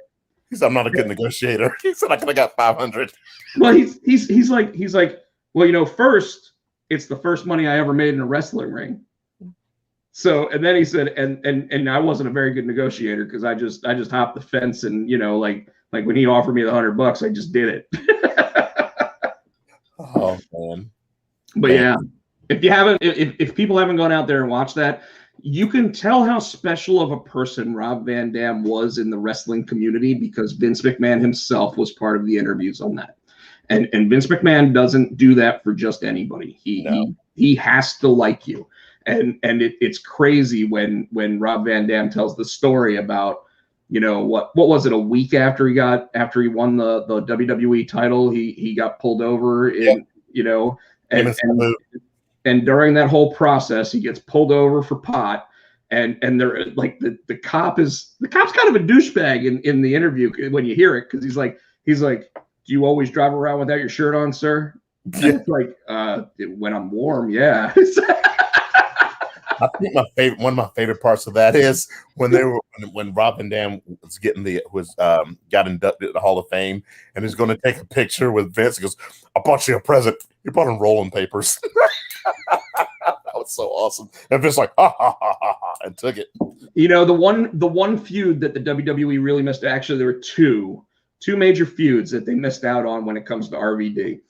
He said, "I'm not a good negotiator." He said, "I could have got 500." Well, he's like, well, you know, first, it's the first money I ever made in a wrestling ring. So, and then he said, and I wasn't a very good negotiator because I just hopped the fence, and, you know, like when he offered me the $100, I just did it. Oh man! But yeah, if people haven't gone out there and watched that, you can tell how special of a person Rob Van Dam was in the wrestling community because Vince McMahon himself was part of the interviews on that. And Vince McMahon doesn't do that for just anybody. He has to like you. And it's crazy when Rob Van Dam tells the story about, you know, what was it, a week after he won the WWE title, he got pulled over in, you know, and And during that whole process, he gets pulled over for pot. And they're like the cop's kind of a douchebag in the interview when you hear it, because he's like, do you always drive around without your shirt on, sir? And it's like, when I'm warm, yeah. I think one of my favorite parts of that is when Rob Van Dam got inducted to the Hall of Fame, and he's going to take a picture with Vince. He goes, "I bought you a present. You bought him rolling papers." That was so awesome. And Vince like, ha ha ha ha ha, and took it. You know, the one feud that the WWE really missed. Actually, there were two major feuds that they missed out on when it comes to RVD.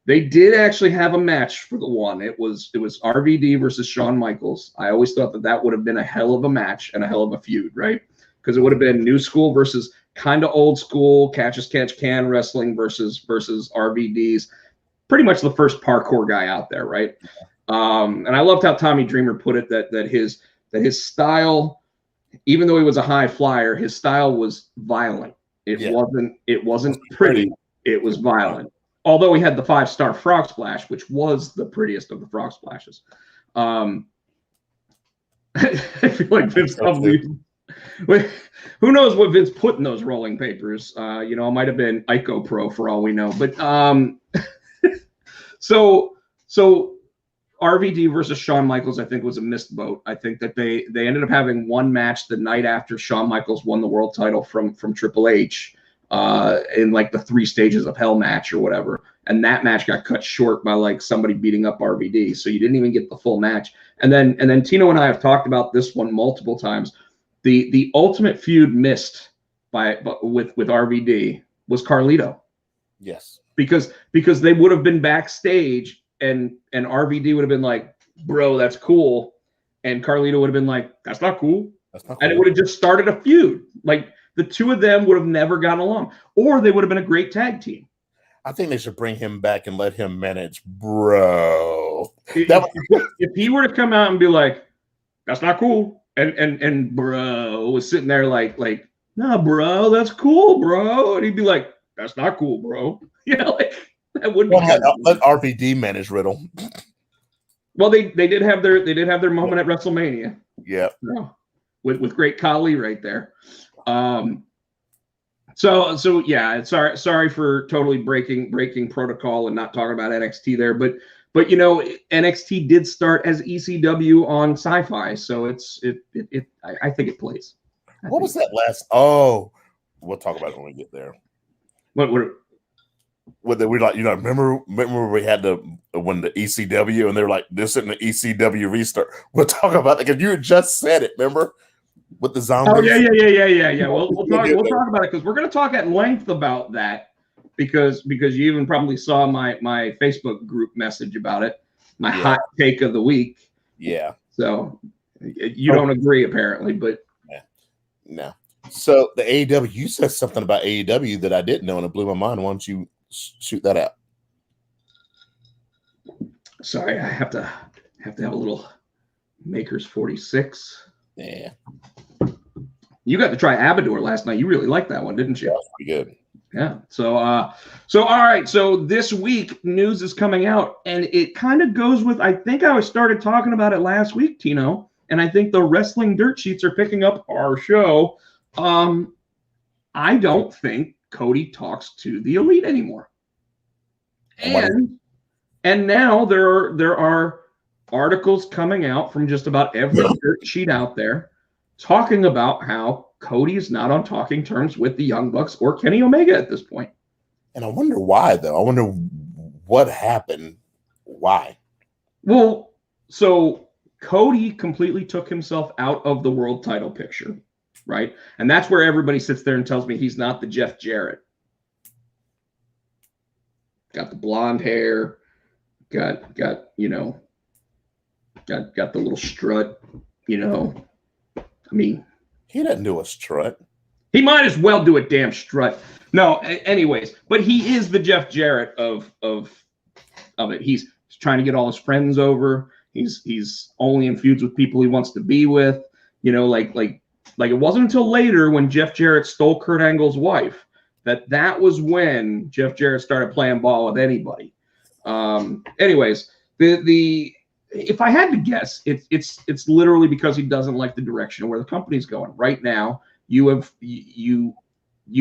They did actually have a match for the one. It was RVD versus Shawn Michaels. I always thought that would have been a hell of a match and a hell of a feud, right? Because it would have been new school versus kind of old school, catch as catch can wrestling versus RVD's pretty much the first parkour guy out there, right? And I loved how Tommy Dreamer put it that his style, even though he was a high flyer, his style was violent. It wasn't pretty. It was violent. Although he had the 5-star frog splash, which was the prettiest of the frog splashes. I feel like Vince probably. Who knows what Vince put in those rolling papers? It might have been Ico Pro for all we know. But so RVD versus Shawn Michaels, I think, was a missed boat. I think that they ended up having one match the night after Shawn Michaels won the world title from Triple H. In like the 3 stages of hell match or whatever, and that match got cut short by like somebody beating up RVD, so you didn't even get the full match. And then Tino and I have talked about this one multiple times. The ultimate feud missed with RVD was Carlito. Yes, because they would have been backstage, and RVD would have been like, "Bro, that's cool," and Carlito would have been like, "That's not cool." And it would have just started a feud. Like, the two of them would have never gotten along, or they would have been a great tag team. I think they should bring him back and let him manage, bro. If he were to come out and be like, "That's not cool," and bro was sitting there like, "Nah, bro, that's cool, bro," and he'd be like, "That's not cool, bro." Like that wouldn't. Let RVD manage Riddle. Well, they did have their moment at WrestleMania. Yeah. With great Khali right there. So yeah, sorry for totally breaking protocol and not talking about NXT there, but NXT did start as ECW on Sci-Fi, so I think it plays. What was that last? Oh, we'll talk about it when we get there. What we like? Remember we had when the ECW, and they're like, "This isn't an ECW restart." We'll talk about that because you just said it. Remember? With the zombies. Oh yeah. We'll talk about it because we're going to talk at length about that because you even probably saw my Facebook group message about it, my hot take of the week. Yeah. So you don't agree apparently, but no. So the AEW, you said something about AEW that I didn't know and it blew my mind. Why don't you shoot that out? Sorry, I have to have a little Makers 46. Yeah. You got to try Abador last night. You really liked that one, didn't you? Yeah, pretty good. Yeah. So all right. So this week news is coming out, and it kind of goes with, I think I started talking about it last week, Tino, and I think the wrestling dirt sheets are picking up our show. I don't think Cody talks to the Elite anymore. And now there are articles coming out from just about every dirt sheet out there talking about how Cody is not on talking terms with the Young Bucks or Kenny Omega at this point. And I wonder why, though. I wonder what happened. Why? Well, so Cody completely took himself out of the world title picture, right? And that's where everybody sits there and tells me he's not the Jeff Jarrett. Got the blonde hair, got the little strut, I mean, he doesn't do a strut. He might as well do a damn strut. No, anyways, but he is the Jeff Jarrett of it. He's trying to get all his friends over. He's only in feuds with people he wants to be with. Like it wasn't until later when Jeff Jarrett stole Kurt Angle's wife that was when Jeff Jarrett started playing ball with anybody. Anyways, the if I had to guess, it's literally because he doesn't like the direction of where the company's going. Right now, you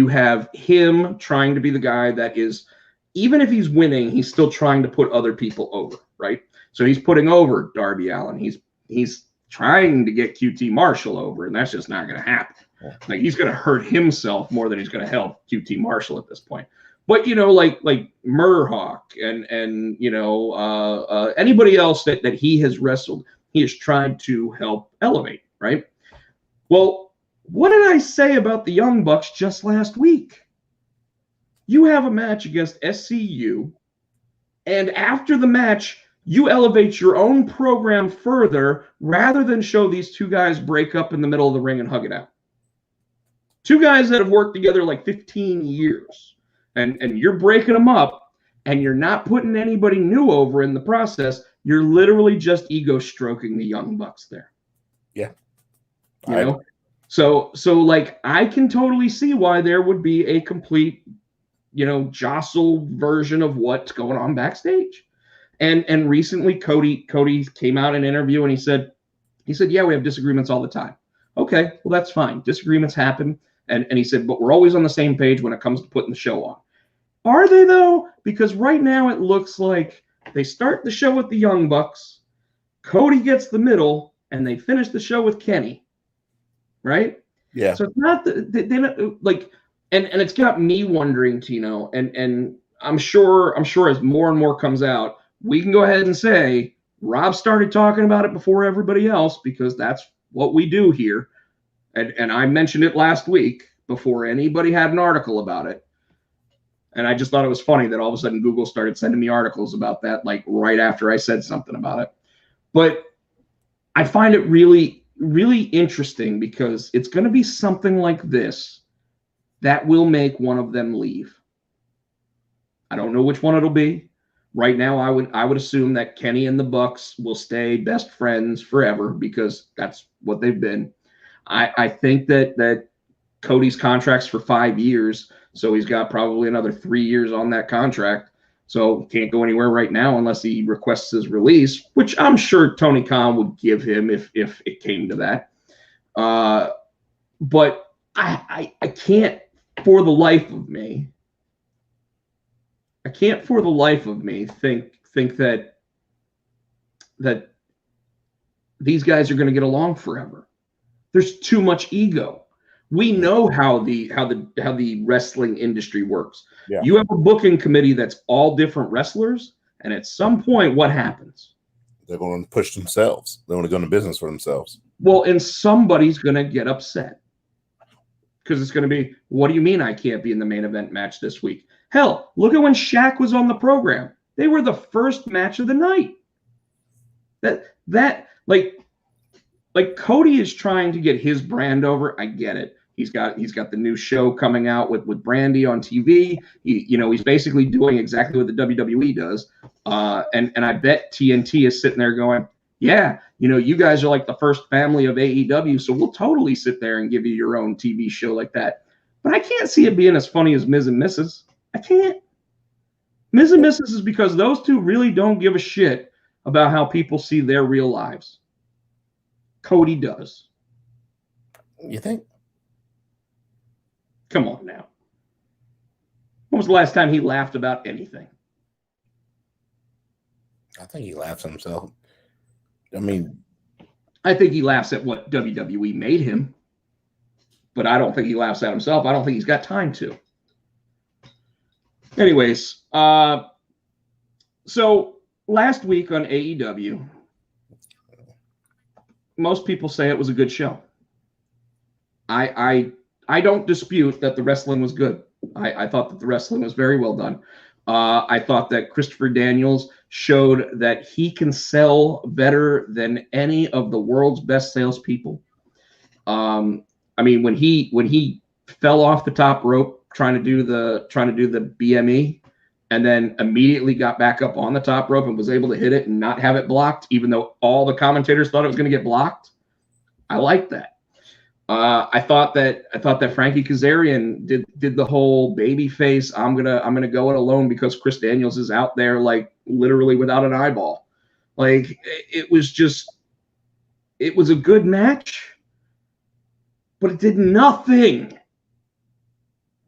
have him trying to be the guy that is, even if he's winning, he's still trying to put other people over, right? So he's putting over Darby Allin. He's trying to get QT Marshall over, and that's just not going to happen. Like, he's going to hurt himself more than he's going to help QT Marshall at this point. But, you know, like Murhawk and anybody else that he has wrestled, he has tried to help elevate, right? Well, what did I say about the Young Bucks just last week? You have a match against SCU, and after the match, you elevate your own program further rather than show these two guys break up in the middle of the ring and hug it out. Two guys that have worked together like 15 years. And you're breaking them up, and you're not putting anybody new over in the process. You're literally just ego stroking the Young Bucks there. Yeah. You know? So like, I can totally see why there would be a complete, jostle version of what's going on backstage. And recently Cody came out in an interview and he said, yeah, we have disagreements all the time. Okay, well, that's fine. Disagreements happen. And he said, but we're always on the same page when it comes to putting the show on. Are they, though? Because right now it looks like they start the show with the Young Bucks, Cody gets the middle, and they finish the show with Kenny. Right? Yeah. So it's not and it's got me wondering, Tino, and I'm sure as more and more comes out, we can go ahead and say Rob started talking about it before everybody else, because that's what we do here. And I mentioned it last week before anybody had an article about it. And I just thought it was funny that all of a sudden Google started sending me articles about that, like right after I said something about it. But I find it really, really interesting, because it's going to be something like this that will make one of them leave. I don't know which one it'll be. Right now, I would assume that Kenny and the Bucks will stay best friends forever, because that's what they've been. I think that Cody's contract's for 5 years, so he's got probably another 3 years on that contract. So can't go anywhere right now unless he requests his release, which I'm sure Tony Khan would give him if it came to that. But I can't for the life of me. I can't for the life of me think that these guys are going to get along forever. There's too much ego. We know how the wrestling industry works. Yeah. You have a booking committee that's all different wrestlers, and at some point, what happens? They're going to push themselves. They want to go into business for themselves. Well, and somebody's going to get upset, because it's going to be, what do you mean I can't be in the main event match this week? Hell, look at when Shaq was on the program. They were the first match of the night. Like Cody is trying to get his brand over. I get it. He's got the new show coming out with Brandy on TV. He's basically doing exactly what the WWE does. And I bet TNT is sitting there going, yeah, you guys are like the first family of AEW, so we'll totally sit there and give you your own TV show like that. But I can't see it being as funny as Miz and Mrs. I can't. Miz and Mrs. is because those two really don't give a shit about how people see their real lives. Cody does. You think? Come on now. When was the last time he laughed about anything? I think he laughs at himself. I mean, I think he laughs at what WWE made him, but I don't think he laughs at himself. I don't think he's got time to. Anyways, so last week on AEW, most people say it was a good show. I don't dispute that the wrestling was good. I thought that the wrestling was very well done. I thought that Christopher Daniels showed that he can sell better than any of the world's best salespeople. I mean, when he fell off the top rope trying to do the BME, and then immediately got back up on the top rope and was able to hit it and not have it blocked, even though all the commentators thought it was going to get blocked. I liked that. I thought that Frankie Kazarian did the whole baby face. I'm gonna go it alone because Chris Daniels is out there like literally without an eyeball. Like, it was a good match, but it did nothing.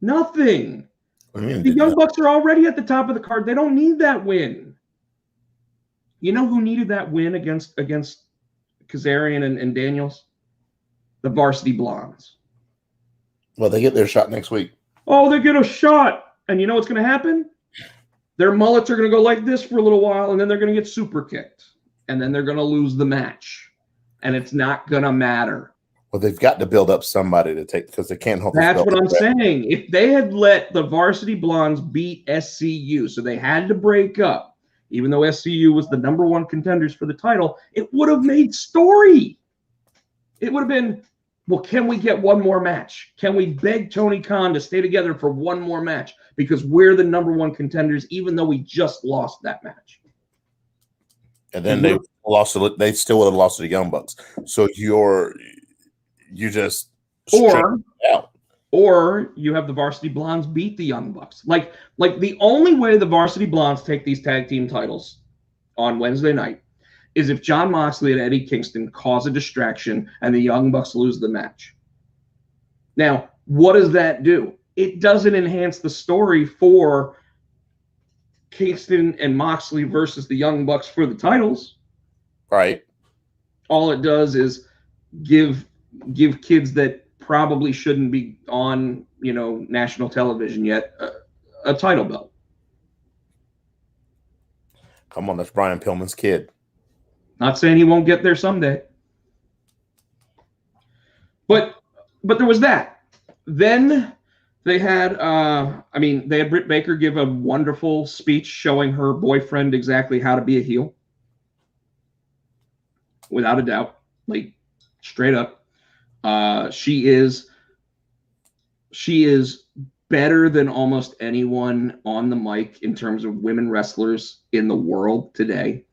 Nothing. The Young Bucks are already at the top of the card. They don't need that win. You know who needed that win against Kazarian and Daniels? The Varsity Blondes. Well, they get their shot next week. Oh, they get a shot. And you know what's going to happen? Their mullets are going to go like this for a little while, and then they're going to get super kicked. And then they're going to lose the match. And it's not going to matter. Well, they've got to build up somebody to take, because they can't hold. That's what I'm saying. If they had let the Varsity Blondes beat SCU, so they had to break up, even though SCU was the #1 contenders for the title, it would have made story. It would have been, well, can we get one more match? Can we beg Tony Khan to stay together for one more match? Because we're the #1 contenders, even though we just lost that match. And then they still would have lost to the Young Bucks. So you just or you have the Varsity Blondes beat the Young Bucks. Like the only way the Varsity Blondes take these tag team titles on Wednesday night is if Jon Moxley and Eddie Kingston cause a distraction and the Young Bucks lose the match. Now, what does that do? It doesn't enhance the story for Kingston and Moxley versus the Young Bucks for the titles. Right. All it does is give kids that probably shouldn't be on, national television yet a title belt. Come on, that's Brian Pillman's kid. Not saying he won't get there someday. But there was that. Then they had Britt Baker give a wonderful speech showing her boyfriend exactly how to be a heel. Without a doubt. Like, straight up. She is better than almost anyone on the mic in terms of women wrestlers in the world today.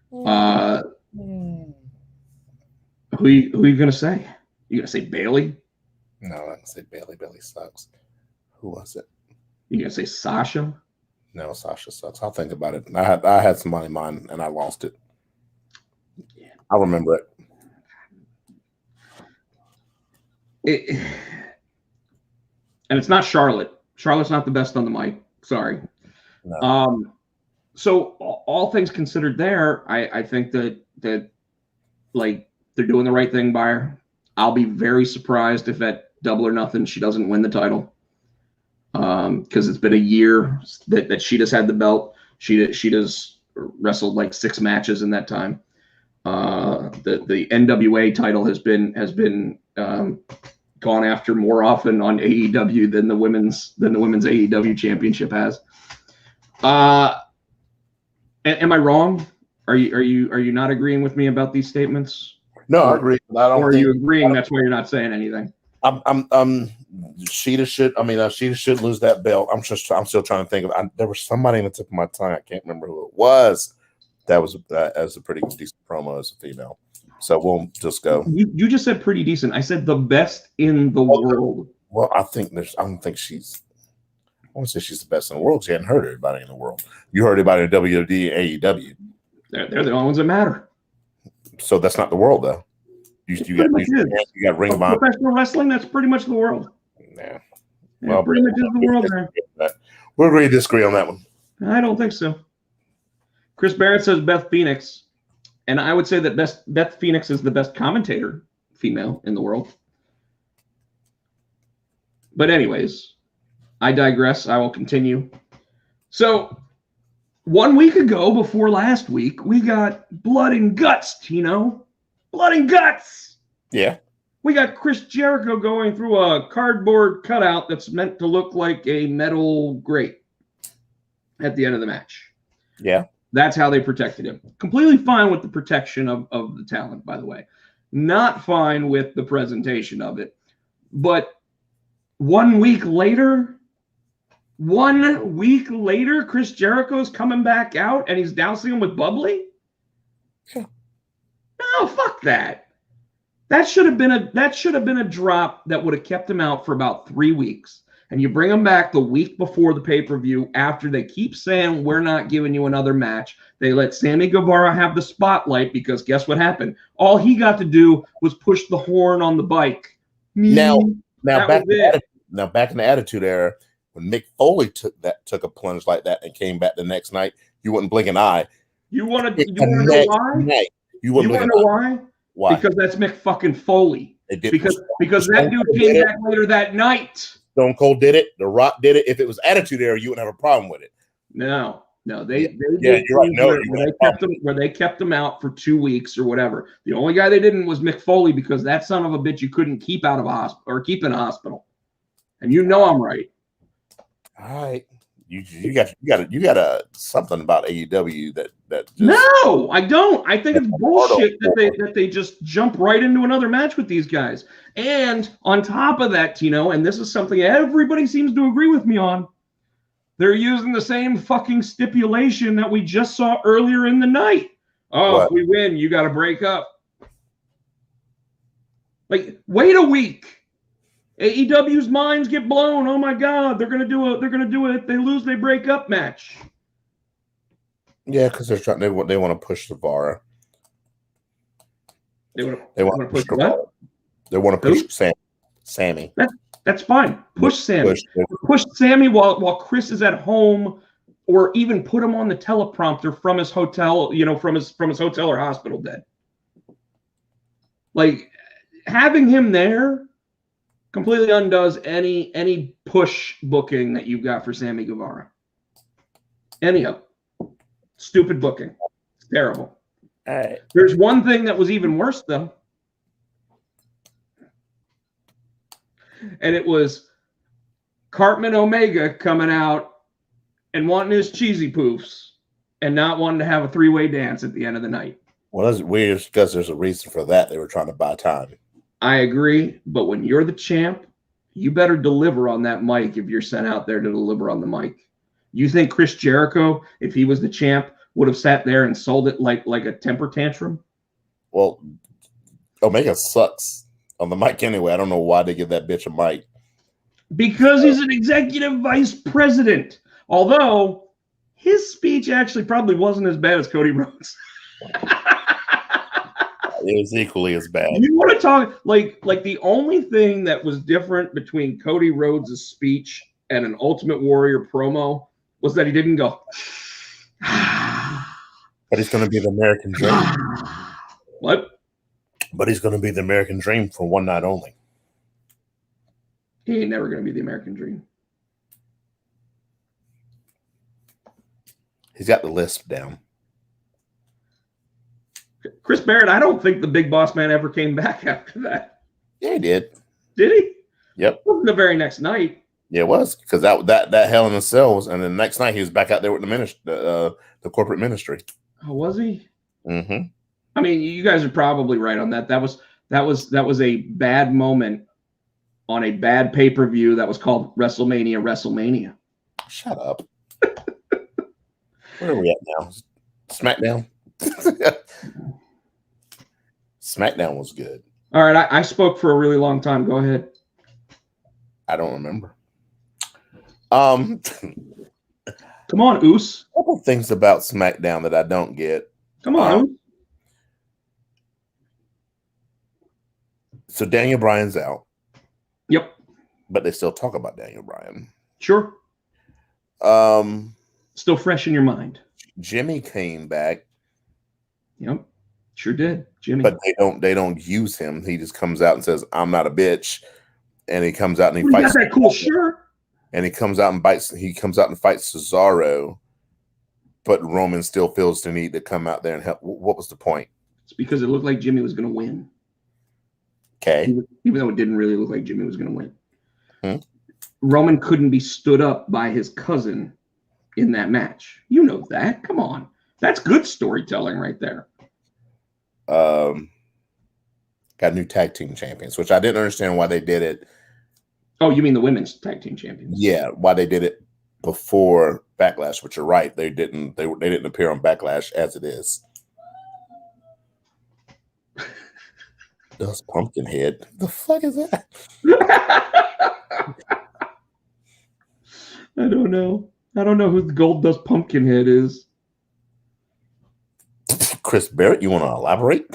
Who are you gonna say? You gonna say Bailey? No, I'm gonna say Bailey. Bailey sucks. Who was it? You gonna say Sasha? No, Sasha sucks. I'll think about it. I had somebody in mind and I lost it. Yeah. I'll remember it. And it's not Charlotte. Charlotte's not the best on the mic. Sorry. No. So all things considered there, I think that like they're doing the right thing by her. I'll be very surprised if at Double or Nothing she doesn't win the title. Because it's been a year that she just had the belt. She just wrestled like 6 matches in that time. The NWA title has been gone after more often on AEW than the women's AEW championship has. Am I wrong? Are you not agreeing with me about these statements? No, I agree. Or are you agreeing that's why you're not saying anything? Sheeta should lose that belt. I'm still trying to think of. There was somebody in the tip of my tongue. I can't remember who it was. That was a pretty decent promo as a female. So we'll just go. You just said pretty decent. I said the best in the world. Well, I want to say she's the best in the world. She hadn't heard everybody in the world. You heard everybody in WWE and AEW. They're the only ones that matter. So that's not the world, though. You got Ring of Honor. Professional wrestling, that's pretty much the world. Yeah. Well, pretty much is the world there. We'll agree to disagree on that one. I don't think so. Chris Barrett says Beth Phoenix. And I would say that Beth Phoenix is the best commentator female in the world. But anyways, I digress. I will continue. So 1 week ago, before last week, we got Blood and Guts, Tino. Blood and Guts! Yeah. We got Chris Jericho going through a cardboard cutout that's meant to look like a metal grate at the end of the match. Yeah. That's how they protected him. Completely fine with the protection of the talent, by the way. Not fine with the presentation of it. But 1 week later, Chris Jericho's coming back out and he's dousing him with bubbly? Yeah. No, fuck that. That should have been a drop that would have kept him out for about 3 weeks. and you bring them back the week before the pay-per-view after they keep saying, we're not giving you another match. They let Sammy Guevara have the spotlight because guess what happened? All he got to do was push the horn on the bike. Now back in the Attitude Era, when Mick Foley took a plunge like that and came back the next night, you wouldn't blink an eye. You want to know why? You want to know why? Why? Because that's Mick fucking Foley. Because that dude came back later that night. Stone Cold did it. The Rock did it. If it was Attitude Era, you wouldn't have a problem with it. No, they you're right. No, where they kept him out for 2 weeks or whatever. The only guy they didn't was Mick Foley because that son of a bitch you couldn't keep out of a hospital or keep in a hospital. And you know I'm right. All right. You got something about AEW that just, no, I don't. I think it's bullshit that they just jump right into another match with these guys. And on top of that, Tino, and this is something everybody seems to agree with me on, they're using the same fucking stipulation that we just saw earlier in the night. Oh, what? If we win, you got to break up. Like, wait a week. AEW's minds get blown. Oh my God, they're gonna do it. If they lose, they break up match. Yeah, because they're trying. They want to push Guevara. They want to push Guevara. They want to push Sammy. That's fine. Push Sammy. Push Sammy while Chris is at home, or even put him on the teleprompter from his hotel. From his hotel or hospital bed. Like having him there completely undoes any push booking that you've got for Sammy Guevara. Anyhow, stupid booking. It's terrible. All right. There's one thing that was even worse, though. And it was Cartman Omega coming out and wanting his cheesy poofs and not wanting to have a three-way dance at the end of the night. Well, that's weird because there's a reason for that. They were trying to buy time. I agree, but when you're the champ, you better deliver on that mic if you're sent out there to deliver on the mic. You think Chris Jericho, if he was the champ, would have sat there and sold it like a temper tantrum? Well, Omega sucks on the mic anyway. I don't know why they give that bitch a mic. Because he's an executive vice president. Although his speech actually probably wasn't as bad as Cody Rhodes. It was equally as bad. You want to talk like the only thing that was different between Cody Rhodes' speech and an Ultimate Warrior promo was that he didn't go. But he's going to be the American Dream. What? But he's going to be the American Dream for one night only. He ain't never going to be the American Dream. He's got the lisp down. Chris Barrett, I don't think the Big Boss Man ever came back after that. Yeah, he did. Did he? Yep. It wasn't the very next night. Yeah, it was because that Hell in a Cell was, and the next night he was back out there with the corporate ministry. Oh, was he? Mm-hmm. I mean, you guys are probably right on that. That was a bad moment on a bad pay-per-view that was called Wrestlemania. Shut up. Where are we at now? SmackDown. SmackDown was good. All right, I spoke for a really long time. Go ahead. I don't remember. Come on, Oos. A couple things about SmackDown that I don't get. Come on. So Daniel Bryan's out. Yep. But they still talk about Daniel Bryan. Sure. Still fresh in your mind. Jimmy came back. Yep. Sure did. Jimmy. But they don't use him. He just comes out and says, "I'm not a bitch." And he comes out and he fights. Got that cool shirt. And he comes out and fights Cesaro. But Roman still feels the need to come out there and help. What was the point? It's because it looked like Jimmy was going to win. Okay. Even though it didn't really look like Jimmy was going to win. Roman couldn't be stood up by his cousin in that match. You know that. Come on. That's good storytelling right there. Got new tag team champions, which I didn't understand why they did it. Oh, you mean the women's tag team champions? Yeah, why they did it before Backlash, but you're right. They didn't appear on Backlash as it is. That's Pumpkinhead. The fuck is that? I don't know. I don't know who the Goldust Pumpkinhead is. Chris Barrett, you want to elaborate?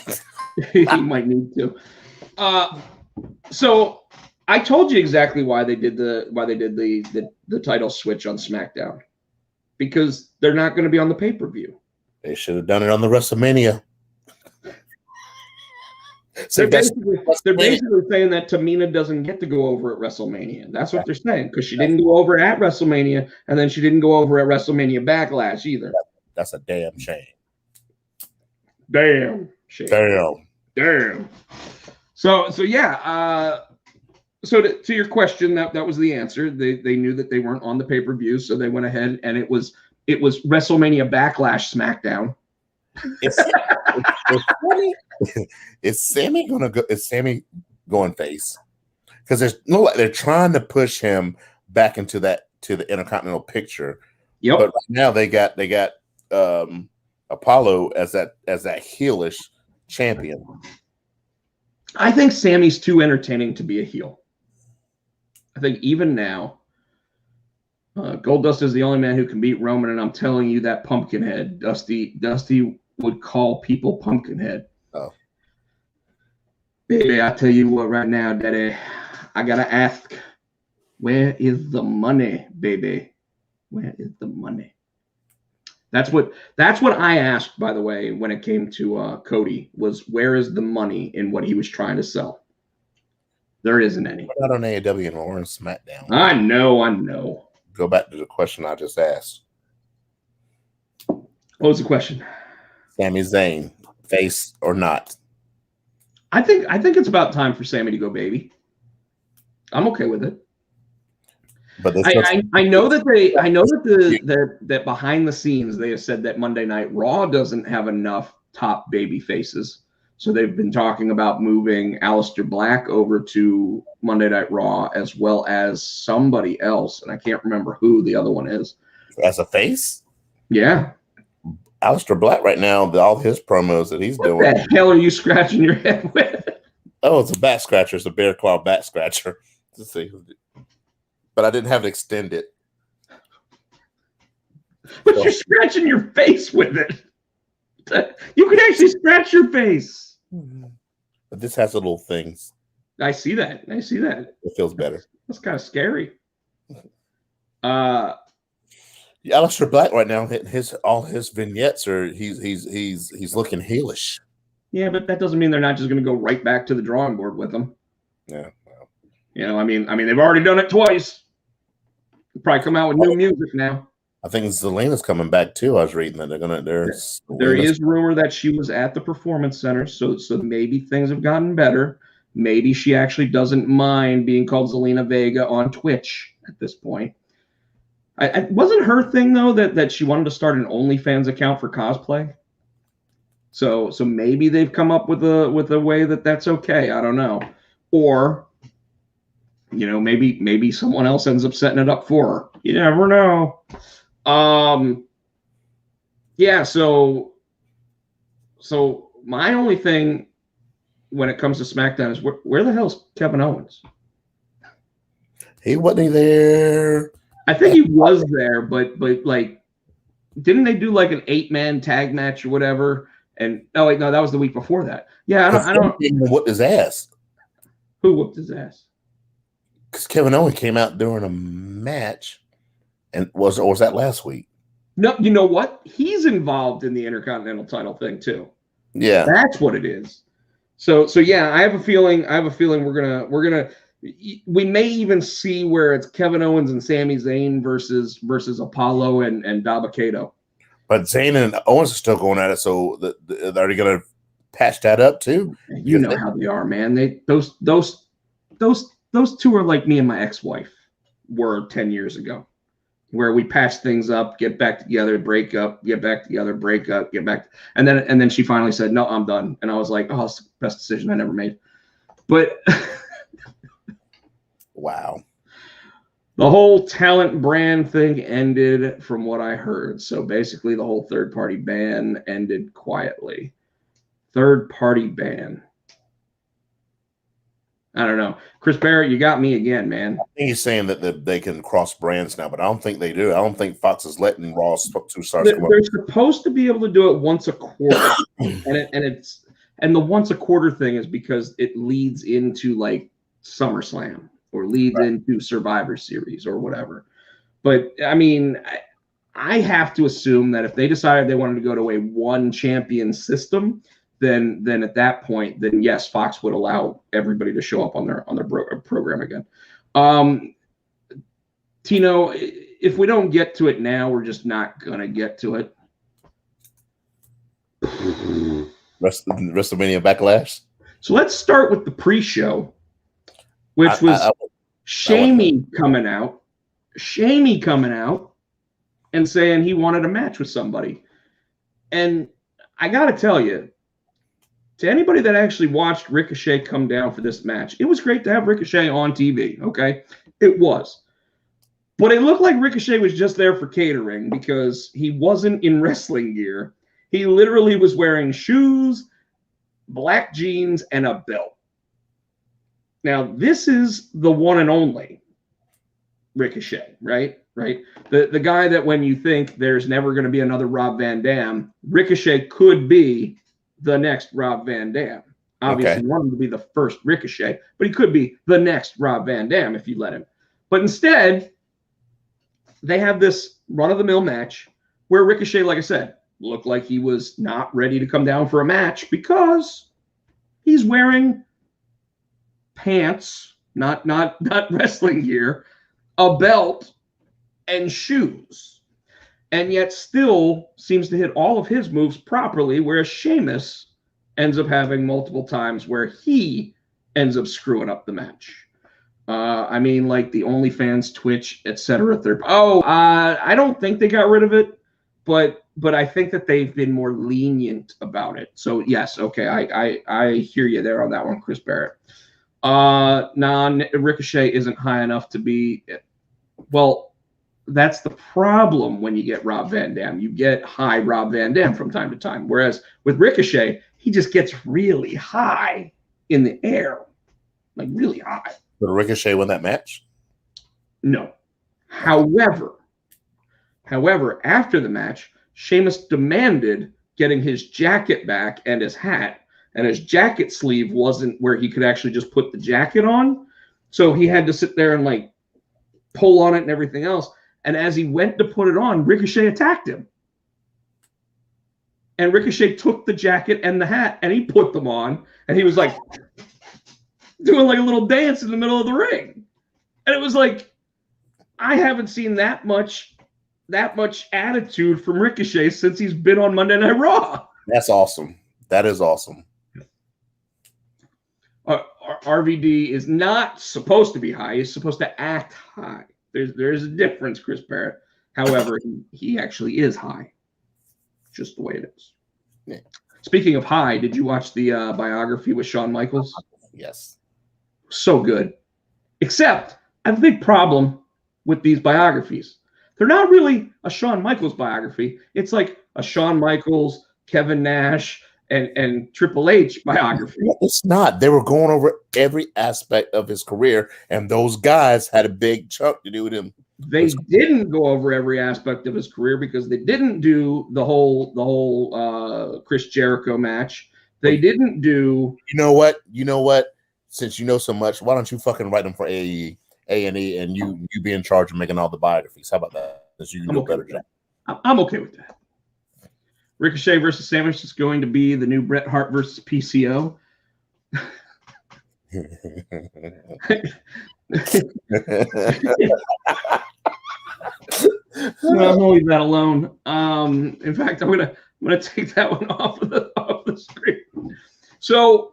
He might need to. So I told you exactly why they did the title switch on SmackDown, because they're not going to be on the pay-per-view. They should have done it on the WrestleMania. They're basically saying that Tamina doesn't get to go over at WrestleMania. That's what they're saying, because she didn't go over at WrestleMania, and then she didn't go over at WrestleMania Backlash either. That's a damn shame. Damn shame. Damn. So yeah. So to your question, that was the answer. They knew that they weren't on the pay-per-view, so they went ahead, and it was WrestleMania Backlash SmackDown. Is Sammy going face? Because they're trying to push him back into the Intercontinental picture. Yep. But right now they got Apollo as that heelish champion. I think Sammy's too entertaining to be a heel. I think even now, Goldust is the only man who can beat Roman, and I'm telling you that Pumpkinhead, Dusty would call people Pumpkinhead. Oh. Baby, I tell you what right now, Daddy, I gotta ask, where is the money, baby? Where is the money? That's what I asked, by the way, when it came to Cody, was where is the money in what he was trying to sell? There isn't any. What about on AEW and Lauren SmackDown? I know. Go back to the question I just asked. What was the question? Sami Zayn, face or not? I think it's about time for Sammy to go baby. I'm okay with it. But I know that behind the scenes they have said that Monday Night Raw doesn't have enough top baby faces. So they've been talking about moving Aleister Black over to Monday Night Raw, as well as somebody else, and I can't remember who the other one is. As a face? Yeah. Aleister Black right now, all his promos that he's doing. What the hell are you scratching your head with? Oh, it's a back scratcher. It's a bear claw back scratcher. Let's see. But I didn't have it extended. But you're scratching your face with it. You can actually scratch your face. But this has little things. I see that. It feels better. That's kind of scary. Aleister Black right now, all his vignettes are he's looking heelish. Yeah, but that doesn't mean they're not just going to go right back to the drawing board with him. Yeah. Well. You know, I mean, they've already done it twice. They'll probably come out with new music now. I think Zelina's coming back too. I was reading that there is rumor that she was at the Performance Center, so maybe things have gotten better. Maybe she actually doesn't mind being called Zelina Vega on Twitch at this point. I wasn't her thing though that she wanted to start an OnlyFans account for cosplay. So maybe they've come up with a way that's okay. I don't know, or you know, maybe someone else ends up setting it up for her. You never know. Yeah, so my only thing when it comes to SmackDown is where the hell's Kevin Owens? He wasn't there. I think he was there, but like, didn't they do like an 8-man tag match or whatever? And oh wait, no, that was the week before that. Yeah, I don't. Whooped his ass. Who whooped his ass? Because Kevin Owens came out during a match. And was that last week? No, you know what? He's involved in the Intercontinental title thing too. Yeah, that's what it is. So yeah, I have a feeling we may even see where it's Kevin Owens and Sami Zayn versus Apollo and Dabba-Kato. But Zayn and Owens are still going at it. So are they going to patch that up too? You know how they are, man. Those two are like me and my ex-wife were 10 years ago. Where we patch things up, get back together, break up, get back together, break up, get back. And then she finally said, no, I'm done. And I was like, oh, it's the best decision I never made. But wow. The whole talent brand thing ended from what I heard. So basically the whole third-party ban ended quietly. Third-party ban. I don't know. Chris Barrett, you got me again, man. I think he's saying that they can cross brands now, but I don't think they do. I don't think Fox is letting Raw 2 stars come up. They're supposed to be able to do it once a quarter, and the once a quarter thing is because it leads into like SummerSlam or leads into Survivor Series or whatever. But I mean, I have to assume that if they decided they wanted to go to a one champion system, then at that point, then yes, Fox would allow everybody to show up on their program again. Tino, if we don't get to it now, we're just not gonna get to it. Wrestlemania Backlash. So let's start with the pre-show, which was Shamey coming out and saying he wanted a match with somebody. And I got to tell you, to anybody that actually watched Ricochet come down for this match, it was great to have Ricochet on TV, okay? It was. But it looked like Ricochet was just there for catering because he wasn't in wrestling gear. He literally was wearing shoes, black jeans, and a belt. Now, this is the one and only Ricochet, right? The guy that when you think there's never going to be another Rob Van Dam, Ricochet could be the next Rob Van Dam. Obviously, want him to be the first Ricochet, but he could be the next Rob Van Dam if you let him. But instead, they have this run-of-the-mill match where Ricochet, like I said, looked like he was not ready to come down for a match because he's wearing pants, not wrestling gear, a belt, and shoes, and yet still seems to hit all of his moves properly, whereas Sheamus ends up having multiple times where he ends up screwing up the match. I mean, like the OnlyFans, Twitch, etc. I don't think they got rid of it, but I think that they've been more lenient about it. So yes, okay, I hear you there on that one, Chris Barrett. Ricochet isn't high enough to be. Well, that's the problem when you get Rob Van Dam. You get high Rob Van Dam from time to time. Whereas with Ricochet, he just gets really high in the air, like really high. Did Ricochet win that match? No. However, after the match, Sheamus demanded getting his jacket back and his hat, and his jacket sleeve wasn't where he could actually just put the jacket on. So he had to sit there and like pull on it and everything else. And as he went to put it on, Ricochet attacked him. And Ricochet took the jacket and the hat and he put them on. And he was like doing like a little dance in the middle of the ring. And it was like, I haven't seen that much attitude from Ricochet since he's been on Monday Night Raw. That's awesome. That is awesome. RVD is not supposed to be high. He's supposed to act high. There's a difference, Chris Barrett. However, he actually is high. Just the way it is. Yeah. Speaking of high, did you watch the biography with Shawn Michaels? Yes. So good. Except, I have a big problem with these biographies. They're not really a Shawn Michaels biography. It's like a Shawn Michaels, Kevin Nash, and Triple H biography. It's not. They were going over every aspect of his career, and those guys had a big chunk to do with him. They didn't go over every aspect of his career because they didn't do the whole Chris Jericho match. They didn't do. You know what? Since you know so much, why don't you fucking write them for A&E, and you be in charge of making all the biographies? How about that? Since you know better job. I'm okay with that. Ricochet versus Sandwich is going to be the new Bret Hart versus PCO. No, I'm gonna leave that alone. In fact, I'm gonna take that one off the screen. So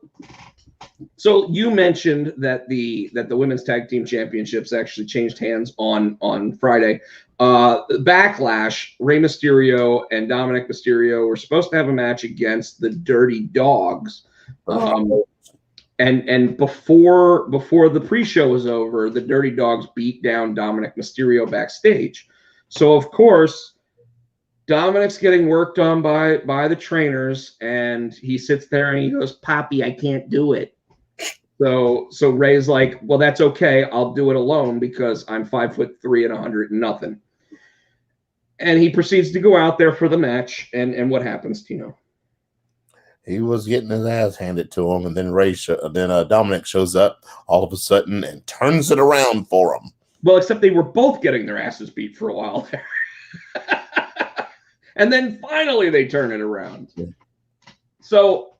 you mentioned that the women's tag team championships actually changed hands on Friday. Backlash, Rey Mysterio and Dominic Mysterio were supposed to have a match against the Dirty Dogs. And before the pre-show was over, the Dirty Dogs beat down Dominic Mysterio backstage. So of course, Dominic's getting worked on by the trainers, and he sits there and he goes, "Poppy, I can't do it." So Ray's like, well, that's okay. I'll do it alone because I'm 5'3" and 100 and nothing. And he proceeds to go out there for the match. And what happens, Tino? He was getting his ass handed to him, and then Dominic shows up all of a sudden and turns it around for him. Well, except they were both getting their asses beat for a while there. And then finally they turn it around. Yeah. So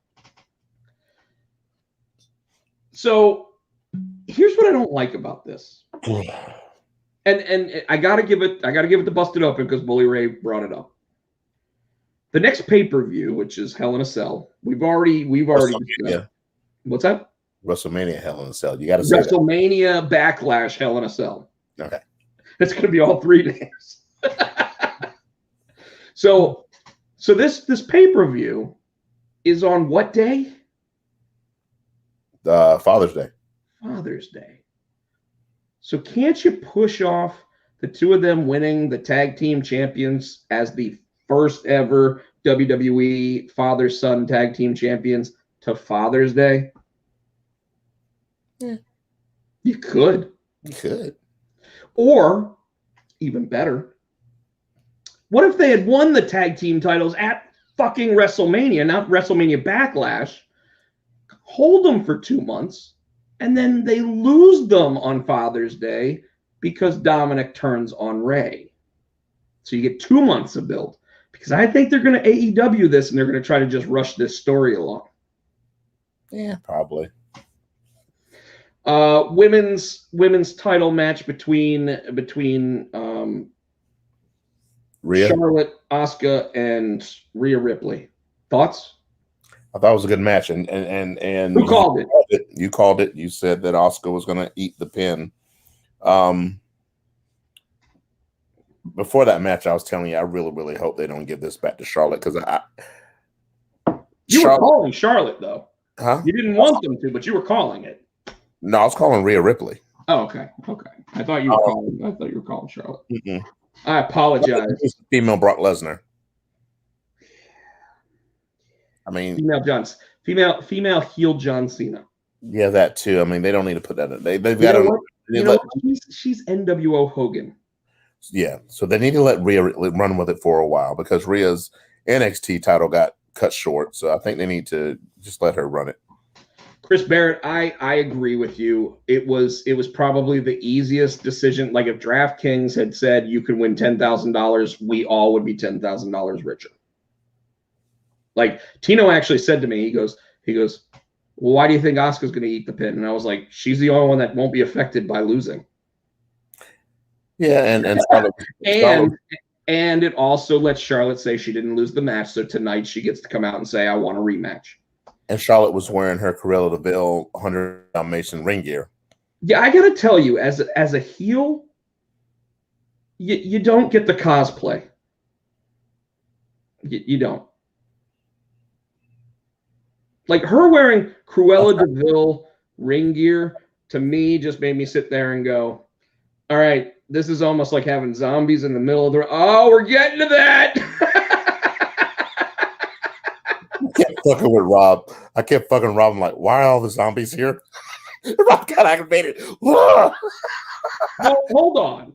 here's what I don't like about this. And I gotta give it the busted open because Bully Ray brought it up. The next pay-per-view, which is Hell in a Cell, we've already what's that? WrestleMania Hell in a Cell. You gotta say WrestleMania Backlash Hell in a Cell. Okay. It's gonna be all 3 days. So this pay-per-view is on what day? Father's Day. Father's Day. So can't you push off the two of them winning the tag team champions as the first ever WWE father-son tag team champions to Father's Day? Yeah. You could. You could. Or, even better, what if they had won the tag team titles at fucking WrestleMania, not WrestleMania Backlash, hold them for 2 months, and then they lose them on Father's Day because Dominic turns on Ray. So you get 2 months of build. Because I think they're going to AEW this, and they're going to try to just rush this story along. Yeah, probably. Women's title match between Rhea? Charlotte, Asuka, and Rhea Ripley. Thoughts? I thought it was a good match, and who called it? You called it. You said that Asuka was going to eat the pin. Before that match, I was telling you, I really, really hope they don't give this back to Charlotte because you were calling Charlotte though. Huh? You didn't want them to, but you were calling it. No, I was calling Rhea Ripley. Oh, okay. I thought you were calling Charlotte. Mm-mm. I apologize. Female Brock Lesnar. I mean, female heel John Cena. Yeah, that too. I mean, they don't need to put that in. They've got to. She's NWO Hogan. Yeah, so they need to let Rhea run with it for a while because Rhea's NXT title got cut short. So I think they need to just let her run it. Chris Barrett, I agree with you. It was probably the easiest decision. Like if DraftKings had said you could win $10,000, we all would be $10,000 richer. Like Tino actually said to me, he goes, well, why do you think Asuka's going to eat the pin? And I was like, she's the only one that won't be affected by losing. Yeah, and and it also lets Charlotte say she didn't lose the match, so tonight she gets to come out and say, I want a rematch. And Charlotte was wearing her Cruella de Vil 100 Dalmatian ring gear. Yeah, I gotta tell you, as a heel, you don't get the cosplay. You don't. Like her wearing Cruella de Vil ring gear to me just made me sit there and go, all right, this is almost like having zombies in the middle of the. Oh, we're getting to that. I kept fucking with Rob. I kept fucking Rob. I'm like, why are all the zombies here? Rob got activated. Hold on.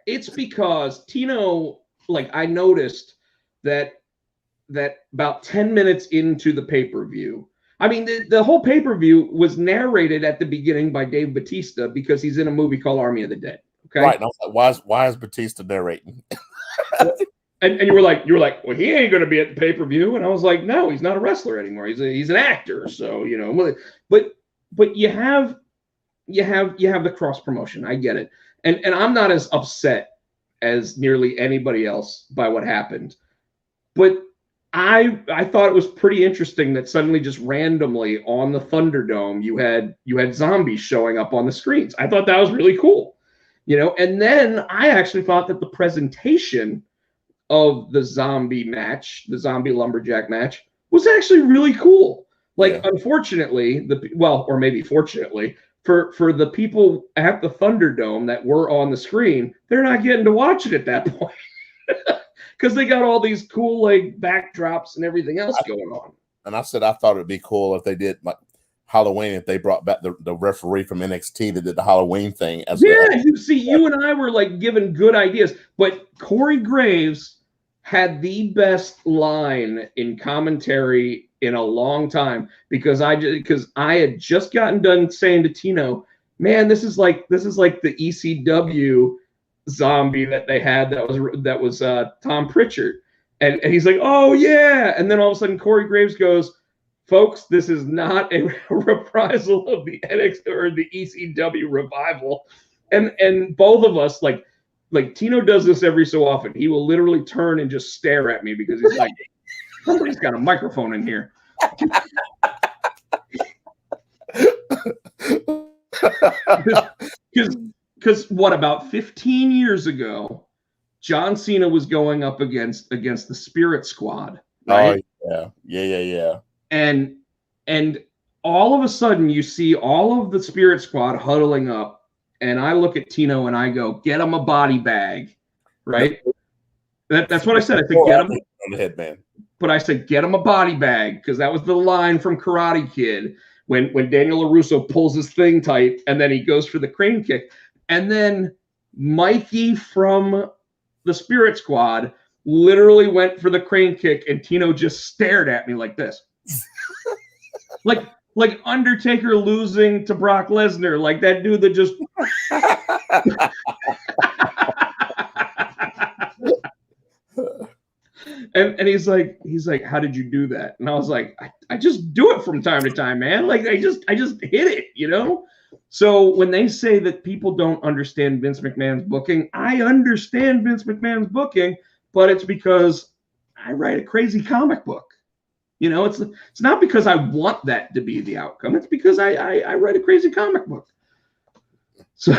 It's because Tino, like I noticed that about 10 minutes into the pay-per-view, I mean, the whole pay-per-view was narrated at the beginning by Dave Bautista because he's in a movie called Army of the Dead. Okay, right? And I was like, why is Bautista narrating? and you were like, well, he ain't going to be at the pay-per-view, and I was like, no, he's not a wrestler anymore. He's an actor. So you know, but you have the cross promotion. I get it, and I'm not as upset as nearly anybody else by what happened, but I thought it was pretty interesting that suddenly just randomly on the Thunderdome you had zombies showing up on the screens. I thought that was really cool, you know. And then I actually thought that the presentation of the zombie match, the zombie lumberjack match, was actually really cool. Like, unfortunately, or maybe fortunately, for the people at the Thunderdome that were on the screen, they're not getting to watch it at that point. Because they got all these cool like backdrops and everything else going on. And I said I thought it'd be cool if they did like Halloween if they brought back the referee from NXT that did the Halloween thing as well. You see, you and I were like given good ideas, but Corey Graves had the best line in commentary in a long time because I had just gotten done saying to Tino, man, this is like the ECW zombie that they had that was Tom Pritchard. And he's like, oh yeah. And then all of a sudden Corey Graves goes, folks, this is not a reprisal of the NXT or the ECW revival. And both of us, like Tino does this every so often. He will literally turn and just stare at me because he's like, somebody's got a microphone in here. Because what, about 15 years ago, John Cena was going up against the Spirit Squad, right? Oh, yeah. And all of a sudden you see all of the Spirit Squad huddling up, and I look at Tino and I go, get him a body bag, right? That's what I said. I said, get him on the headband. But I said, get him a body bag, because that was the line from Karate Kid when Daniel LaRusso pulls his thing tight and then he goes for the crane kick. And then Mikey from the Spirit Squad literally went for the crane kick, and Tino just stared at me like this. like Undertaker losing to Brock Lesnar, like that dude that just and he's like, how did you do that? And I was like, I just do it from time to time, man. Like I just hit it, you know? So when they say that people don't understand Vince McMahon's booking, I understand Vince McMahon's booking, but it's because I write a crazy comic book. You know, it's not because I want that to be the outcome. It's because I write a crazy comic book. So,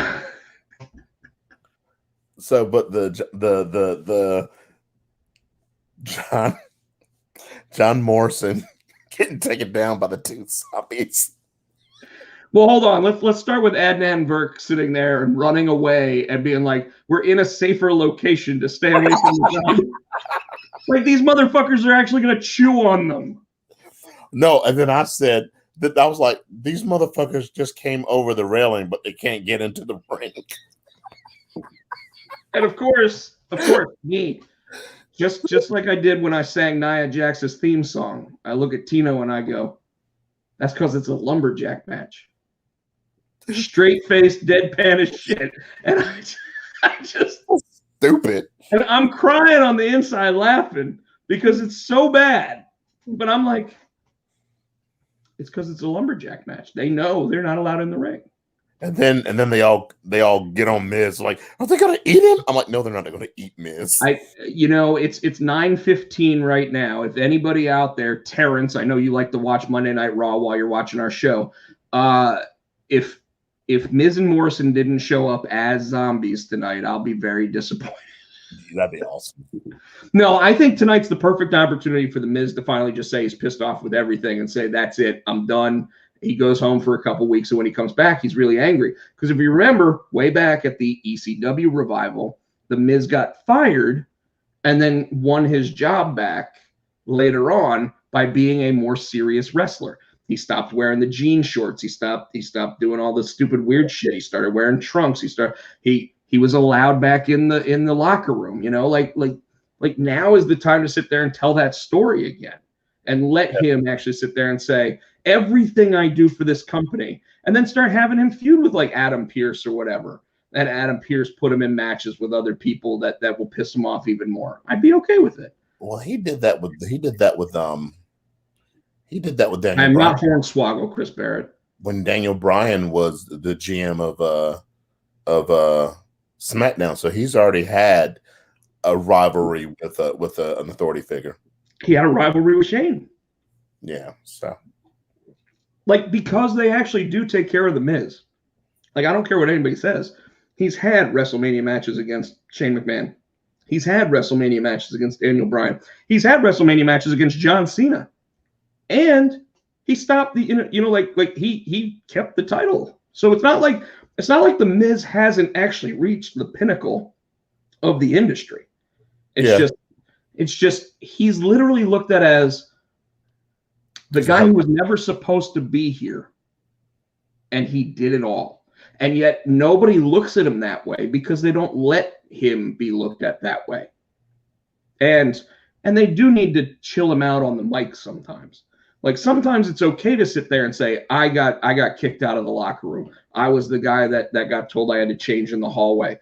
but the John Morrison getting taken down by the two zombies. Well, hold on. Let's start with Adnan Virk sitting there and running away and being like, we're in a safer location to stay away from the zombies. Like, these motherfuckers are actually going to chew on them. No, and then I said that I was like, these motherfuckers just came over the railing, but they can't get into the ring. And of course, me, just like I did when I sang Nia Jax's theme song, I look at Tino and I go, that's because it's a lumberjack match. Straight-faced, deadpan as shit. And I just... Stupid. And I'm crying on the inside laughing because it's so bad. But I'm like, it's because it's a lumberjack match. They know they're not allowed in the ring. And then they all get on Miz like, are they gonna eat him? I'm like, no, they're not gonna eat Miz. It's 9:15 right now. If anybody out there, Terrence, I know you like to watch Monday Night Raw while you're watching our show. If Miz and Morrison didn't show up as zombies tonight, I'll be very disappointed. That'd be awesome. No, I think tonight's the perfect opportunity for the Miz to finally just say he's pissed off with everything and say, that's it, I'm done. He goes home for a couple weeks, and when he comes back, he's really angry. Because if you remember, way back at the ECW revival, the Miz got fired and then won his job back later on by being a more serious wrestler. He stopped wearing the jean shorts. He stopped doing all the stupid weird shit. He started wearing trunks. He was allowed back in the locker room, you know, like now is the time to sit there and tell that story again and let him actually sit there and say everything I do for this company, and then start having him feud with like Adam Pearce or whatever. And Adam Pearce put him in matches with other people that will piss him off even more. I'd be okay with it. Well, he did that with Daniel I'm Bryan. not Hornswoggle, Chris Barrett. When Daniel Bryan was the GM of SmackDown, so he's already had a rivalry with an authority figure. He had a rivalry with Shane. Yeah, so like, because they actually do take care of the Miz. Like, I don't care what anybody says. He's had WrestleMania matches against Shane McMahon. He's had WrestleMania matches against Daniel Bryan. He's had WrestleMania matches against John Cena. And he stopped he kept the title. So it's not like the Miz hasn't actually reached the pinnacle of the industry. It's just he's literally looked at as the guy who was never supposed to be here. and he did it all. And yet nobody looks at him that way because they don't let him be looked at that way. And they do need to chill him out on the mic sometimes. Like sometimes it's okay to sit there and say, I got kicked out of the locker room. I was the guy that got told I had to change in the hallway.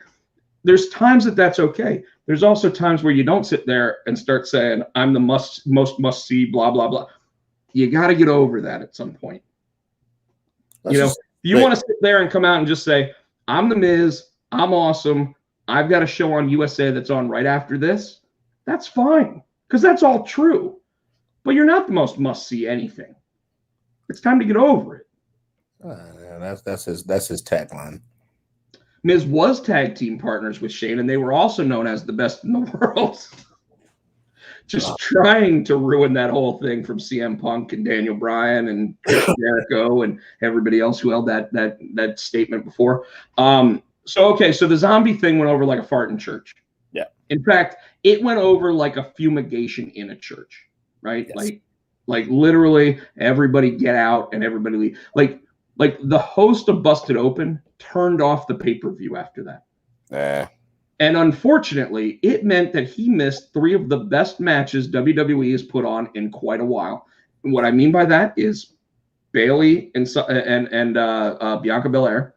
There's times that's okay. There's also times where you don't sit there and start saying, I'm the most must see, blah, blah, blah. You got to get over that at some point. You want to sit there and come out and just say, I'm the Miz, I'm awesome, I've got a show on USA that's on right after this. That's fine, because that's all true. But you're not the most must-see anything. It's time to get over it. That's his tagline. Miz was tag team partners with Shane, and they were also known as the best in the world. Just trying to ruin that whole thing from CM Punk and Daniel Bryan and Chris Jericho and everybody else who held that statement before. So the zombie thing went over like a fart in church. Yeah. In fact, it went over like a fumigation in a church, right? Yes. Like literally everybody get out and everybody leave. Like the host of Busted Open turned off the pay-per-view after that. And unfortunately, it meant that he missed 3 of the best matches WWE has put on in quite a while. And what I mean by that is Bayley and Bianca Belair,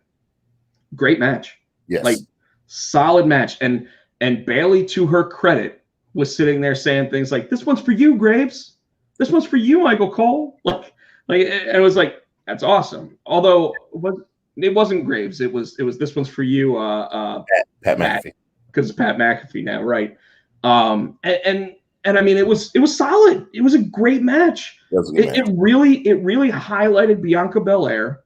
great match. Yes. Like solid match. And Bayley, to her credit, was sitting there saying things like, "This one's for you, Graves. This one's for you, Michael Cole." Like, and it was like, that's awesome. Although it wasn't Graves. It was this one's for you, Pat McAfee. Because it's Pat McAfee now, right? And I mean, it was solid. It was a great match. It really highlighted Bianca Belair.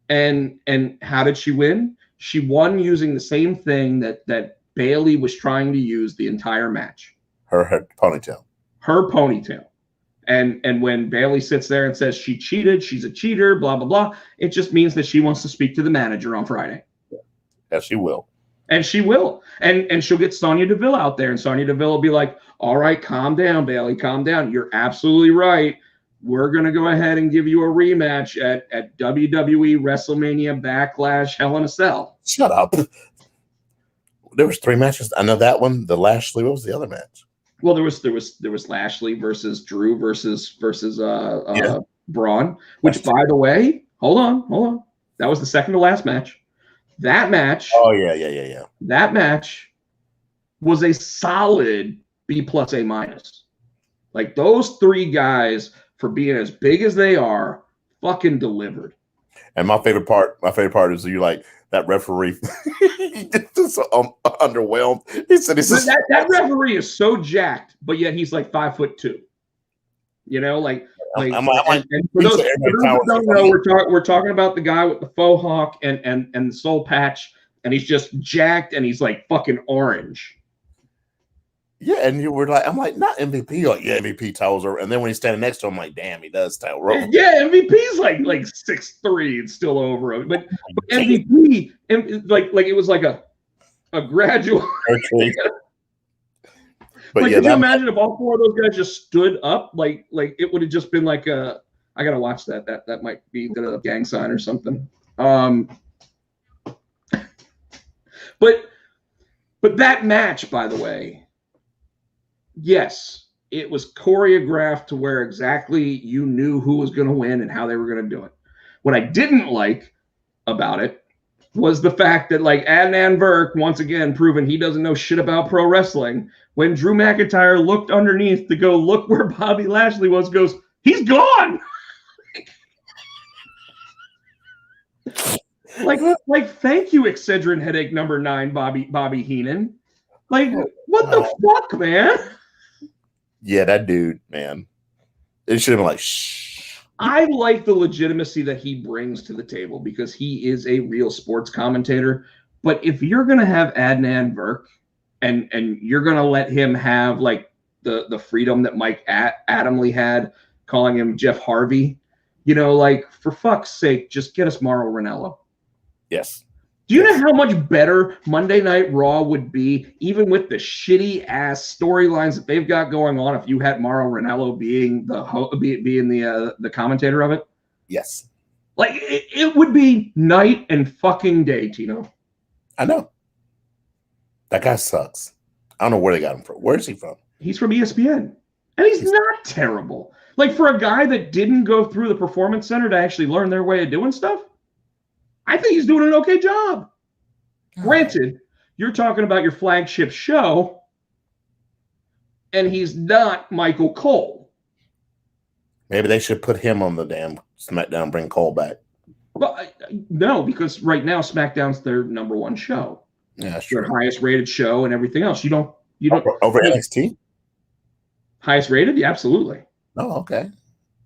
And how did she win? She won using the same thing that Bayley was trying to use the entire match. Her ponytail. Her ponytail. And when Bayley sits there and says she cheated, she's a cheater, blah, blah, blah, it just means that she wants to speak to the manager on Friday. Yes, she will. And she will. And she'll get Sonya Deville out there, and Sonya Deville will be like, all right, calm down, Bayley, calm down. You're absolutely right. We're going to go ahead and give you a rematch at WWE Wrestlemania Backlash Hell in a Cell. Shut up. There was 3 matches. I know that one. The Lashley. What was the other match? Well, there was Lashley versus Drew versus Braun, which, by the way, hold on. That was the second to last match. That match. Oh, yeah. That match was a solid B+ A-. Like those 3 guys, for being as big as they are, fucking delivered. And my favorite part is you like that referee. He just so underwhelmed. He said that referee is so jacked, but yet he's like 5'2". You know, like. And for those who don't know, we're talking about the guy with the faux hawk and the soul patch, and he's just jacked and he's like fucking orange. Yeah, and you were like, I'm like, not MVP. You're like, yeah, MVP towels are. And then when he's standing next to him, I'm like, damn, he does towel roll. Yeah, MVP's like 6'3" and still over him. But MVP, like it was like a gradual. But like, could you imagine if all 4 of those guys just stood up? Like it would have just been like I gotta watch that. That might be the gang sign or something. But that match, by the way, yes, it was choreographed to where exactly you knew who was going to win and how they were going to do it. What I didn't like about it was the fact that, like, Adnan Virk, once again, proven he doesn't know shit about pro wrestling, when Drew McIntyre looked underneath to go look where Bobby Lashley was, goes, he's gone! like, thank you, Excedrin Headache number 9, Bobby Heenan. Like, what the fuck, man? Yeah, that dude, man. It should have been like, shh. I like the legitimacy that he brings to the table because he is a real sports commentator. But if you're going to have Adnan Virk and you're going to let him have like the freedom that Mike Adamle had, calling him Jeff Harvey, you know, like, for fuck's sake, just get us Mauro Ranallo. Yes. Do you know how much better Monday Night Raw would be, even with the shitty ass storylines that they've got going on, if you had Mauro Ranallo being the commentator of it? Yes. Like, it would be night and fucking day, Tino. I know. That guy sucks. I don't know where they got him from. Where is he from? He's from ESPN. And he's not terrible. Like, for a guy that didn't go through the Performance Center to actually learn their way of doing stuff, I think he's doing an okay job. Granted, you're talking about your flagship show, and he's not Michael Cole. Maybe they should put him on the damn SmackDown and bring Cole back. Well, no, because right now SmackDown's their number one show. Yeah, sure. Their highest rated show and everything else. You don't over NXT? Highest rated? Yeah, absolutely. Oh, okay.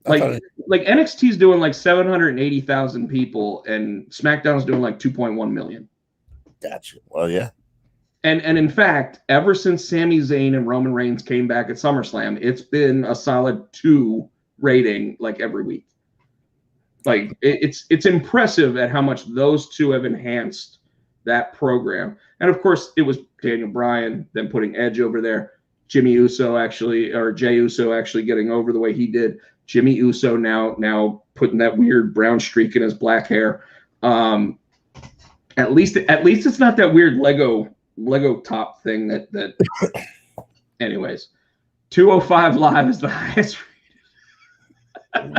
Like NXT's doing like 780,000 people, and SmackDown's doing like 2.1 million. Gotcha. Well, yeah. And in fact, ever since Sami Zayn and Roman Reigns came back at SummerSlam, it's been a solid 2 rating like every week. Like, it's impressive at how much those two have enhanced that program. And of course, it was Daniel Bryan then putting Edge over there. Jey Uso actually getting over the way he did. Jimmy Uso now putting that weird brown streak in his black hair. At least it's not that weird Lego top thing that anyways. 205 Live is the highest.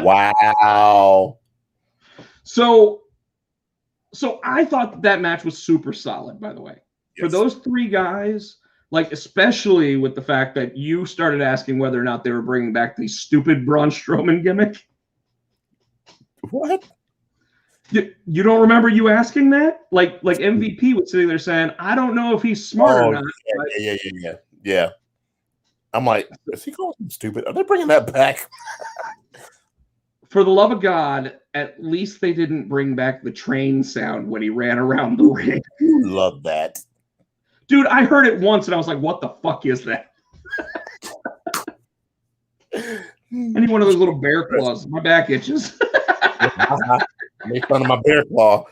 Wow. So I thought that match was super solid, by the way. Yes. For those 3 guys, like, especially with the fact that you started asking whether or not they were bringing back the stupid Braun Strowman gimmick. What? You don't remember you asking that? Like MVP was sitting there saying, I don't know if he's smart or not. Yeah. I'm like, is he calling him stupid? Are they bringing that back? For the love of God, at least they didn't bring back the train sound when he ran around the ring. Love that. Dude, I heard it once and I was like, what the fuck is that? Any one of those little bear claws. My back itches. Make fun of my bear claw.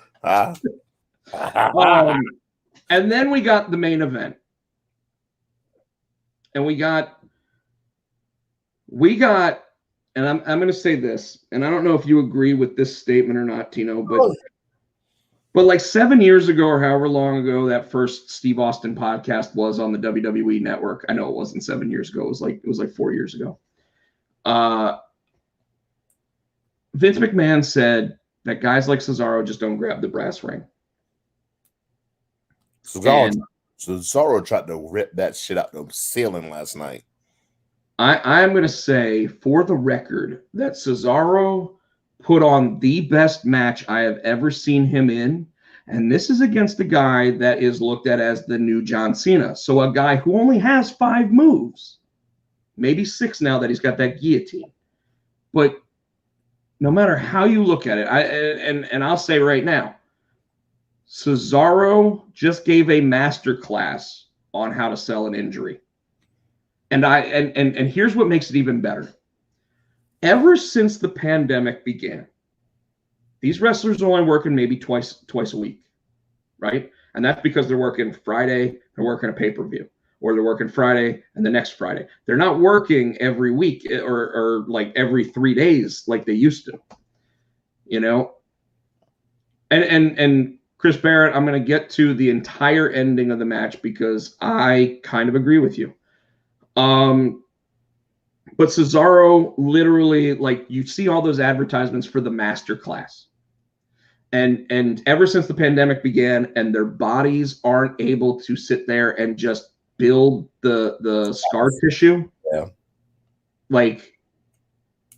And then we got the main event. And we got, and I'm going to say this, and I don't know if you agree with this statement or not, Tino, but like 7 years ago or however long ago that first Steve Austin podcast was on the WWE network. I know it wasn't 7 years ago. It was like 4 years ago. Vince McMahon said that guys like Cesaro just don't grab the brass ring. Cesaro tried to rip that shit out the ceiling last night. I'm going to say, for the record, that Cesaro put on the best match I have ever seen him in. And this is against a guy that is looked at as the new John Cena. So a guy who only has 5 moves, maybe 6 now that he's got that guillotine. But no matter how you look at it, I'll say right now, Cesaro just gave a master class on how to sell an injury. And here's what makes it even better. Ever since the pandemic began, these wrestlers are only working maybe twice a week, right? And that's because they're working Friday, they're working a pay-per-view, or they're working Friday and the next Friday. They're not working every week or like every 3 days like they used to, you know? And Chris Barrett, I'm going to get to the entire ending of the match because I kind of agree with you. But Cesaro literally, like, you see all those advertisements for the master class. And ever since the pandemic began and their bodies aren't able to sit there and just build the scar tissue, yeah, like,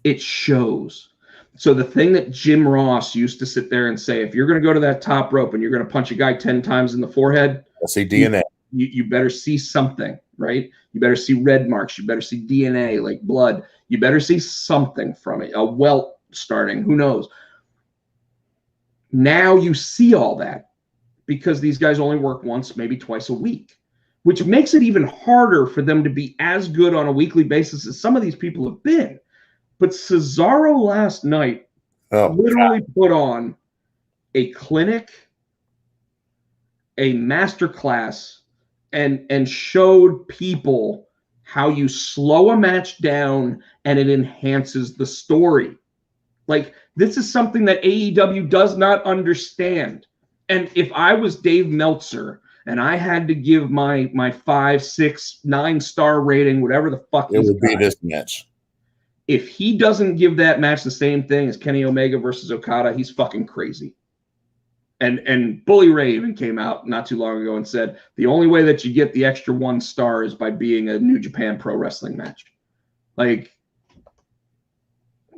it shows. So the thing that Jim Ross used to sit there and say, if you're going to go to that top rope and you're going to punch a guy 10 times in the forehead, I see DNA. You better see something, right? You better see red marks. You better see DNA, like blood. You better see something from it, a welt starting. Who knows? Now you see all that because these guys only work once, maybe twice a week, which makes it even harder for them to be as good on a weekly basis as some of these people have been. But Cesaro last night literally put on a clinic, a masterclass, and showed people how you slow a match down and it enhances the story. Like, this is something that AEW does not understand. And if I was Dave Meltzer and I had to give my 5, 6, 9-star rating, whatever the fuck it would be this match. If he doesn't give that match the same thing as Kenny Omega versus Okada, he's fucking crazy. And Bully Ray even came out not too long ago and said the only way that you get the extra 1 star is by being a New Japan Pro Wrestling match. Like,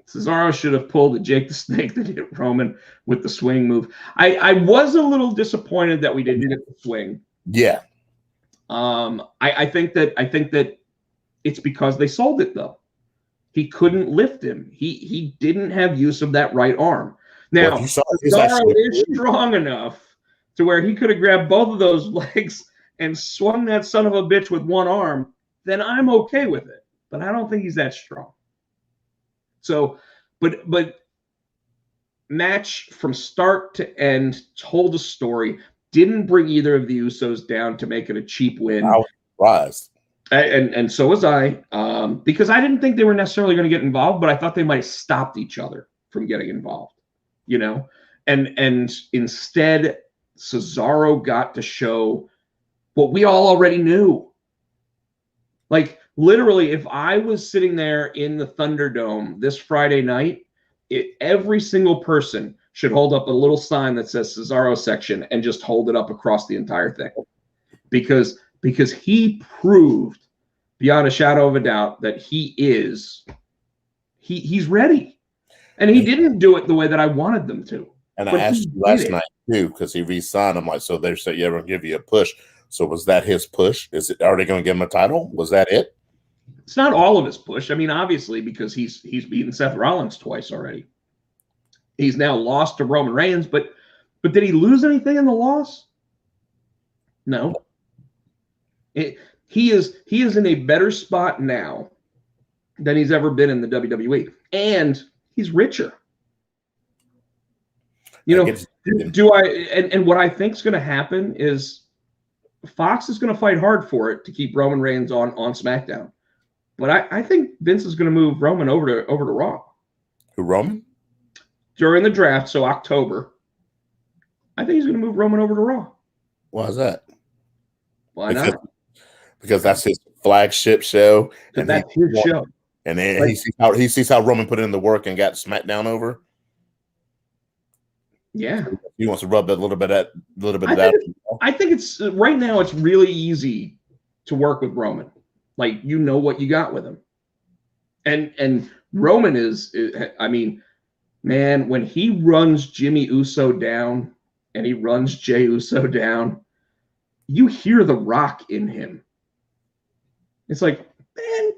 Cesaro should have pulled a Jake the Snake that hit Roman with the swing move. I was a little disappointed that we didn't get the swing. Yeah. I think that it's because they sold it though. He couldn't lift him. He didn't have use of that right arm. Now, Cesaro is strong enough to where he could have grabbed both of those legs and swung that son of a bitch with one arm, then I'm okay with it. But I don't think he's that strong. So, but match from start to end, told a story, didn't bring either of the Usos down to make it a cheap win. I was surprised. And so was I, because I didn't think they were necessarily going to get involved, but I thought they might have stopped each other from getting involved. You know, and instead Cesaro got to show what we all already knew. Like, literally, if I was sitting there in the Thunderdome this Friday night, every single person should hold up a little sign that says Cesaro section and just hold it up across the entire thing, because he proved beyond a shadow of a doubt that he's ready. And he didn't do it the way that I wanted them to. And I asked you last night, too, because he re-signed. I'm like, so they said, yeah, we're going to give you a push. So was that his push? Are they going to give him a title? Was that it? It's not all of his push. I mean, obviously, because he's beaten Seth Rollins twice already. He's now lost to Roman Reigns, but did he lose anything in the loss? No. He is in a better spot now than he's ever been in the WWE. And he's richer. You know, and what I think is going to happen is Fox is going to fight hard for it to keep Roman Reigns on SmackDown. But I think Vince is going to move Roman over to Raw. Who, Roman? During the draft, so October. I think he's going to move Roman over to Raw. Why is that? Why not? Because that's his flagship show. And that's his show. And then he sees how Roman put in the work and got SmackDown over. Yeah, he wants to rub a little bit of that. I think it's right now. It's really easy to work with Roman. Like, you know what you got with him, and Roman is. I mean, man, when he runs Jimmy Uso down and he runs Jey Uso down, you hear the Rock in him. It's like, man.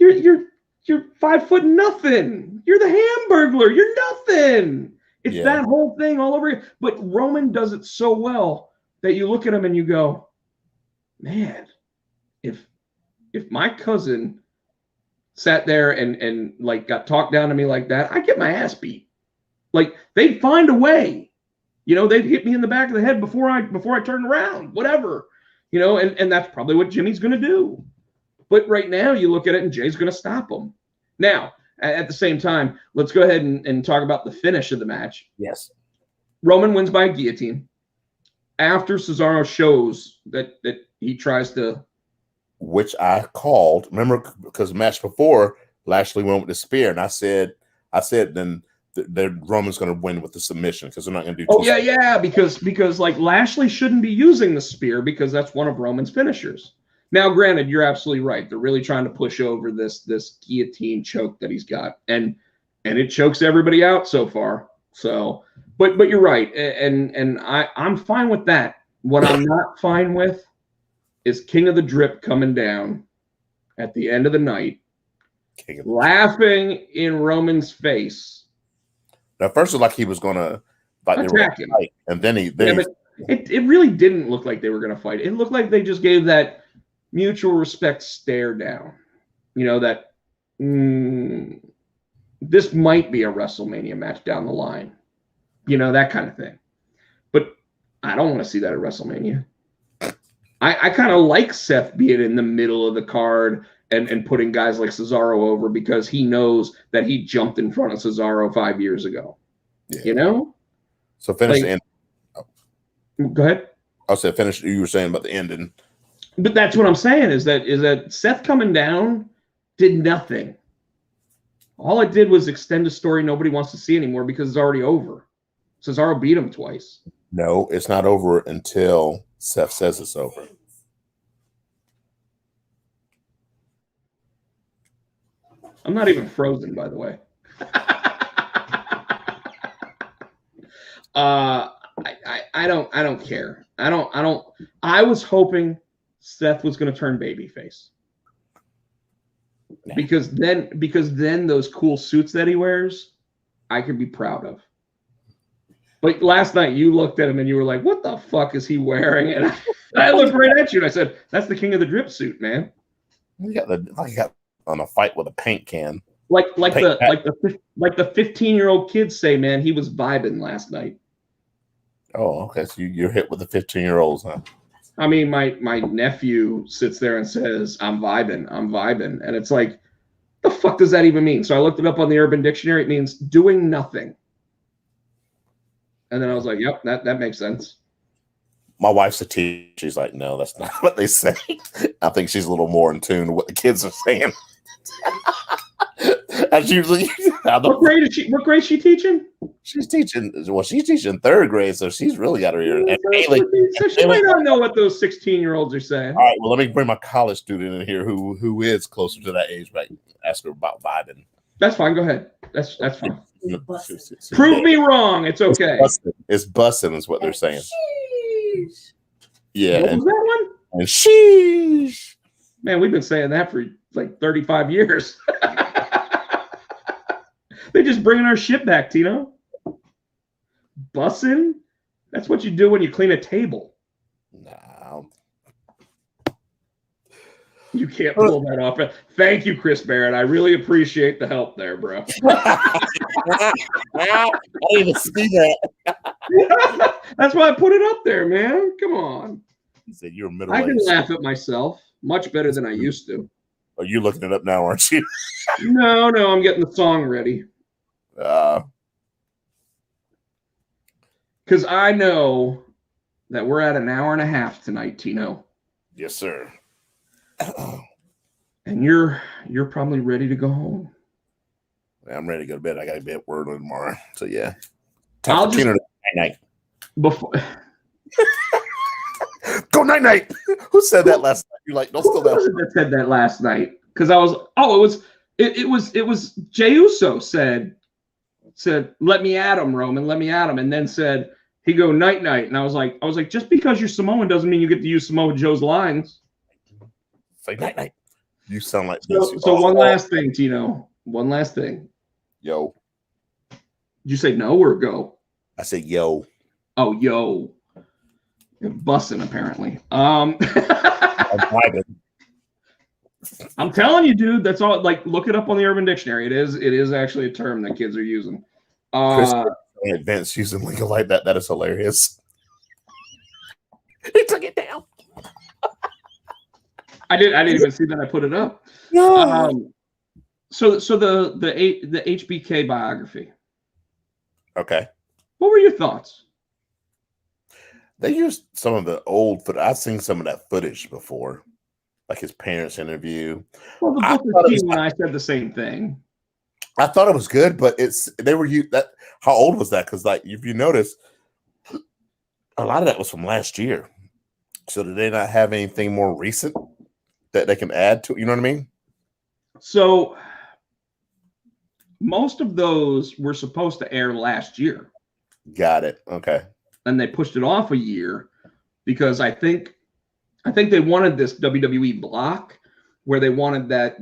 You're 5 foot nothing. You're the Hamburglar. You're nothing. It's that whole thing all over again. But Roman does it so well that you look at him and you go, man, if my cousin sat there and like got talked down to me like that, I'd get my ass beat. Like, they'd find a way. You know, they'd hit me in the back of the head before I turned around, whatever. You know, and that's probably what Jimmy's going to do. But right now, you look at it, and Jay's going to stop him. Now, at the same time, let's go ahead and talk about the finish of the match. Yes. Roman wins by a guillotine. After Cesaro shows that he tries to... Which I called. Remember, because the match before, Lashley went with the spear, and I said then Roman's going to win with the submission because they're not going to do... Yeah, because like Lashley shouldn't be using the spear because that's one of Roman's finishers. Now, granted, you're absolutely right. They're really trying to push over this guillotine choke that he's got, and it chokes everybody out so far. So, but you're right, and I'm fine with that. What I'm not fine with is King of the Drip coming down at the end of the night, laughing in Roman's face. At first, it was like he was going to attack him, and then it really didn't look like they were going to fight. It looked like they just gave that mutual respect stare down. You know, that this might be a WrestleMania match down the line. You know, that kind of thing. But I don't want to see that at WrestleMania. I kind of like Seth being in the middle of the card and putting guys like Cesaro over because he knows that he jumped in front of Cesaro 5 years ago. Yeah. You know? So finish Like, the end. Go ahead. I'll say finish. You were saying about the ending. But that's what I'm saying is that Seth coming down did nothing. All it did was extend a story nobody wants to see anymore because it's already over. Cesaro beat him twice. No, it's not over until Seth says it's over. I'm not even frozen, by the way. I don't care. I was hoping Seth was going to turn babyface. Because then those cool suits that he wears, I could be proud of. But last night you looked at him and you were like, "What the fuck is he wearing?" And I looked right at you and I said, "That's the king of the drip suit, man." He got on a fight with a paint can. Like the 15-year-old kids say, man, he was vibing last night. Oh, okay. So you're hit with the 15-year-olds, huh? I mean, my nephew sits there and says, I'm vibing. And it's like, the fuck does that even mean? So I looked it up on the Urban Dictionary. It means doing nothing. And then I was like, yep, that makes sense. My wife's a teacher. She's like, no, that's not what they say. I think she's a little more in tune to what the kids are saying. That's usually. What grade is she teaching? She's teaching. Well, she's teaching third grade, so she's really got her ear. And so she might not know what those 16-year-olds are saying. All right, well, let me bring my college student in here who is closer to that age, but ask her about vibing. That's fine. Go ahead. That's fine. Prove me wrong. It's okay. It's bussin' is what they're saying. Sheesh. Yeah. What was that one? And sheesh. Man, we've been saying that for like 35 years. They're just bringing our shit back, Tino. Bussin'? That's what you do when you clean a table. No. You can't pull that off. Thank you, Chris Barrett. I really appreciate the help there, bro. I didn't even see that. That's why I put it up there, man. Come on. He said you're I can middle-aged. laugh at myself much better than I used to. Oh, you're looking it up now, aren't you? No, I'm getting the song ready. Because I know that we're at an hour and a half tonight, Tino. Yes, sir. And you're probably ready to go home. I'm ready to go to bed. I got to be at work tomorrow. So yeah. I'll just night. Before Go night night. Who said that last night? You're like, don't who steal that. was it that said that last night? Because I was it was Jey Uso said let me at him, Roman, let me at him, and then said he go night night, and I was like just because you're Samoan doesn't mean you get to use Samoa Joe's lines. Say night night. You sound like so one last thing, Tino. One last thing. Yo. Did you say no or go? I said yo. Oh, yo. You're bussing, apparently. I'm vibing. I'm telling you, dude. That's all. Like, look it up on the Urban Dictionary. It is actually a term that kids are using. Chris, advanced using lingo like that. That is hilarious. He took it down. I didn't even see that I put it up. No. So the HBK biography. Okay. What were your thoughts? They used some of the old footage. I've seen some of that footage before, like his parents' interview. Well, the book is when I said the same thing. I thought it was good, but how old was that? Because like if you notice, a lot of that was from last year. So did they not have anything more recent that they can add to it? You know what I mean? So most of those were supposed to air last year. Got it. Okay. And they pushed it off a year because I think they wanted this WWE block where they wanted that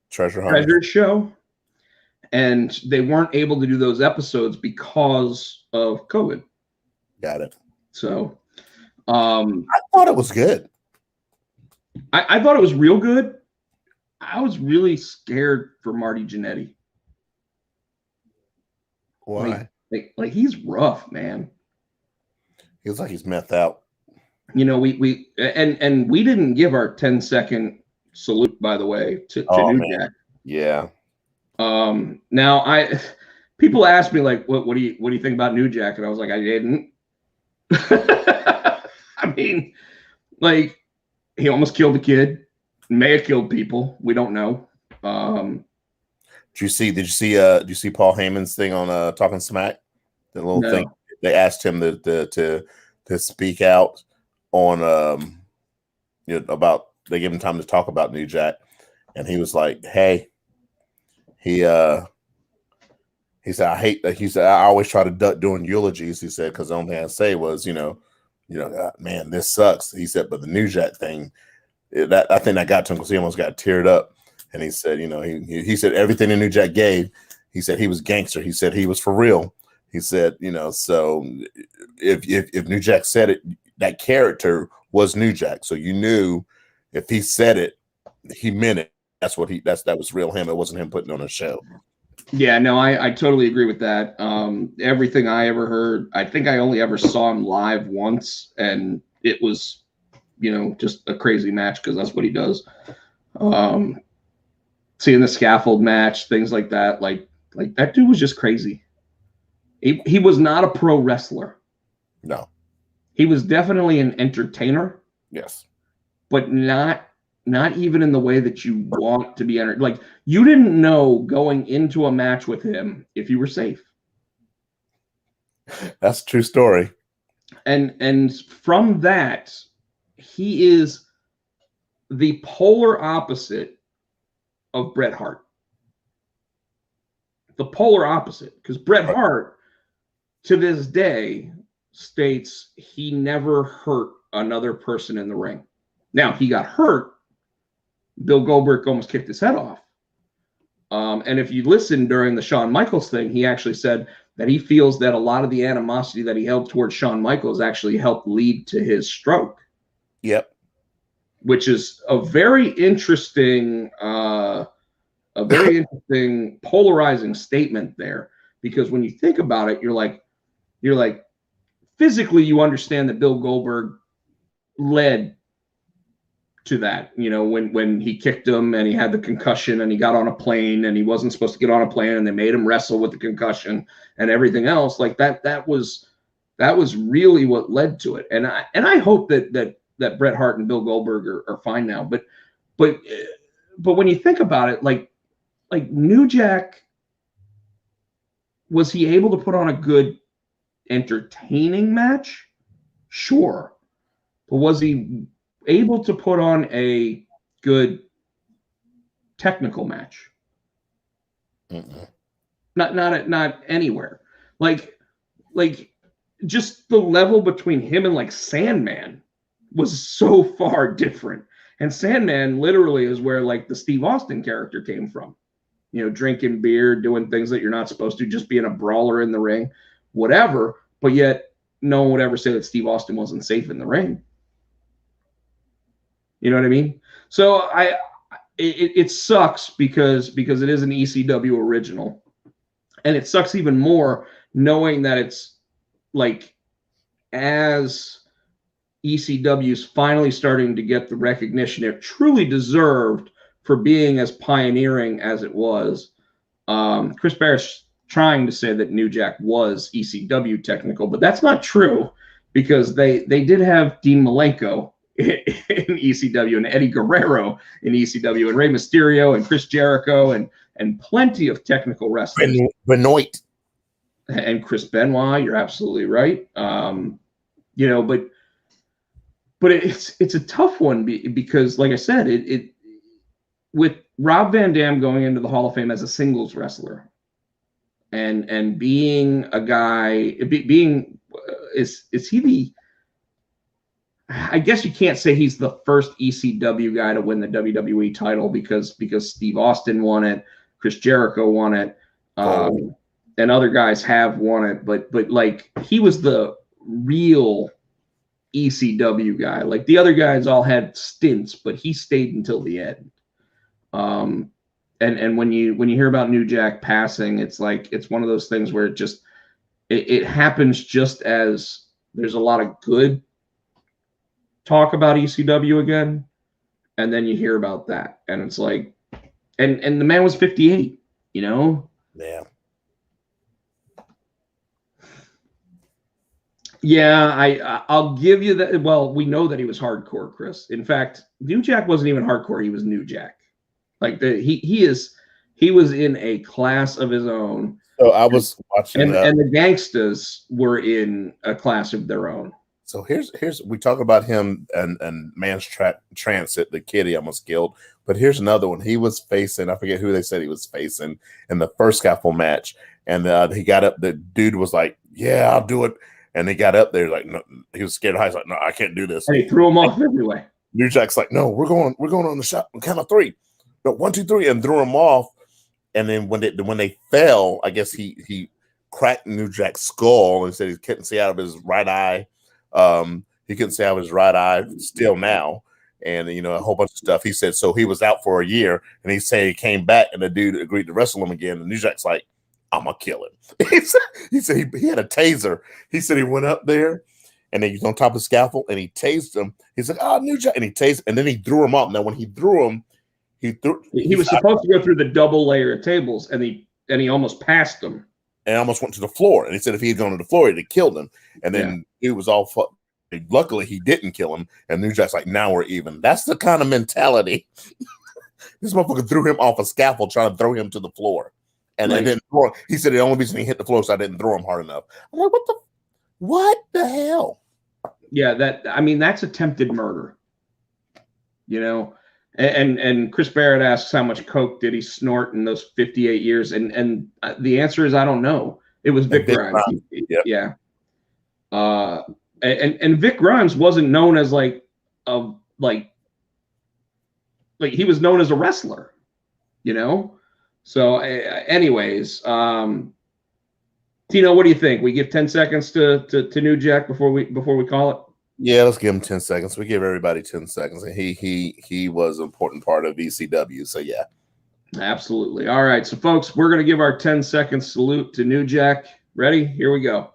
treasure show, and they weren't able to do those episodes because of COVID. Got it. So I thought it was good. I thought it was real good. I was really scared for Marty Jannetty. Why? Like he's rough, man. He looks like he's methed out. You know, we didn't give our 10-second salute, by the way, to Oh, New man. Jack. Yeah. Now people ask me like, what do you think about New Jack? And I was like, I didn't. I mean, like, he almost killed a kid, may have killed people. We don't know. Did you see Paul Heyman's thing on Talking Smack? The little No. thing they asked him to speak out on about, they gave him time to talk about New Jack, and he was like, hey, he said, I always try to duck doing eulogies. He said, because the only thing I say was, man, this sucks. He said, but the New Jack thing, I think that got to him because he almost got teared up. And he said, he said everything the New Jack gave. He said he was gangster. He said he was for real. He said, so if New Jack said it, that character was New Jack. So you knew if he said it, he meant it. That was real him. It wasn't him putting on a show. Yeah, no, I totally agree with that. Everything I ever heard, I think I only ever saw him live once, and it was, just a crazy match because that's what he does. Seeing the scaffold match, things like that, like that dude was just crazy. He was not a pro wrestler. No. He was definitely an entertainer. Yes. But not even in the way that you want to be entered. Like, you didn't know going into a match with him if you were safe. That's a true story. And from that, he is the polar opposite of Bret Hart. The polar opposite, because Bret Hart, to this day, states he never hurt another person in the ring. Now, he got hurt. Bill Goldberg almost kicked his head off. And if you listen during the Shawn Michaels thing, he actually said that he feels that a lot of the animosity that he held towards Shawn Michaels actually helped lead to his stroke. Yep. Which is a very interesting polarizing statement there, because when you think about it, you're like physically you understand that Bill Goldberg led to that, when he kicked him and he had the concussion and he got on a plane and he wasn't supposed to get on a plane and they made him wrestle with the concussion and everything else like that was really what led to it. And I hope that Bret Hart and Bill Goldberg are fine now. But when you think about it, like New Jack, was he able to put on a good entertaining match? Sure. But was he able to put on a good technical match? Mm-mm. Not anywhere. Like just the level between him and like Sandman was so far different. And Sandman literally is where like the Steve Austin character came from. Drinking beer, doing things that you're not supposed to, just being a brawler in the ring, whatever. But yet no one would ever say that Steve Austin wasn't safe in the ring. You know what I mean? So it sucks because it is an ECW original. And it sucks even more knowing that it's like, as ECW's finally starting to get the recognition it truly deserved for being as pioneering as it was. Chris Barrett's trying to say that New Jack was ECW technical, but that's not true, because they did have Dean Malenko in ECW and Eddie Guerrero in ECW and Rey Mysterio and Chris Jericho and plenty of technical wrestlers. Benoit. And Chris Benoit, you're absolutely right. But it's a tough one because, like I said, it with Rob Van Dam going into the Hall of Fame as a singles wrestler and being a guy, is he the, I guess you can't say he's the first ECW guy to win the WWE title because Steve Austin won it, Chris Jericho won it, and other guys have won it, but like he was the real ECW guy. Like the other guys all had stints, but he stayed until the end. And when you hear about New Jack passing, it's like it's one of those things where it happens just as there's a lot of good talk about ECW again. And then you hear about that, and it's like, and the man was 58, you know? Yeah. Yeah, I'll give you that. Well, we know that he was hardcore, Chris. In fact, New Jack wasn't even hardcore. He was New Jack. Like he was in a class of his own. So I was watching and the Gangstas were in a class of their own. So here's we talk about him and Man's Transit, the kid he almost killed. But here's another one. He was facing, I forget who they said he was facing in the first scaffold match. And he got up, the dude was like, yeah, I'll do it. And he got up there like, no, he was scared of heights, like, no, I can't do this. And he threw him off everywhere. New Jack's like, no, we're going on the shot on count of 3. No, 1, 2, 3, and threw him off. And then when they fell, I guess he cracked New Jack's skull and said he couldn't see out of his right eye. He couldn't see out of his right eye still now, and a whole bunch of stuff. He said so he was out for a year, and he said he came back, and the dude agreed to wrestle him again. And New Jack's like, I'm gonna kill him. he said he had a taser. He said he went up there, and then he's on top of the scaffold, and he tased him. He's like, oh, New Jack, and he tased, and then he threw him off. Now when he threw him, he was supposed to go through the double layer of tables, and he almost passed them. And almost went to the floor. And he said if he had gone to the floor, he'd have killed him. And then it was all fucked. Luckily, he didn't kill him. And New Jack's like, now we're even. That's the kind of mentality. This motherfucker threw him off a scaffold trying to throw him to the floor. And they didn't throw him. He said the only reason he hit the floor is I didn't throw him hard enough. I'm like, what the hell? Yeah, that's attempted murder. And Chris Barrett asks how much coke did he snort in those 58 years, and the answer is I don't know. It was Vic Grimes. Yep. Yeah. And Vic Grimes wasn't known as like he was known as a wrestler, So, anyways, Tino, what do you think? We give 10 seconds to New Jack before we call it. Yeah, let's give him 10 seconds. We give everybody 10 seconds. And he was an important part of ECW. So, yeah. Absolutely. All right. So, folks, we're going to give our 10-second salute to New Jack. Ready? Here we go.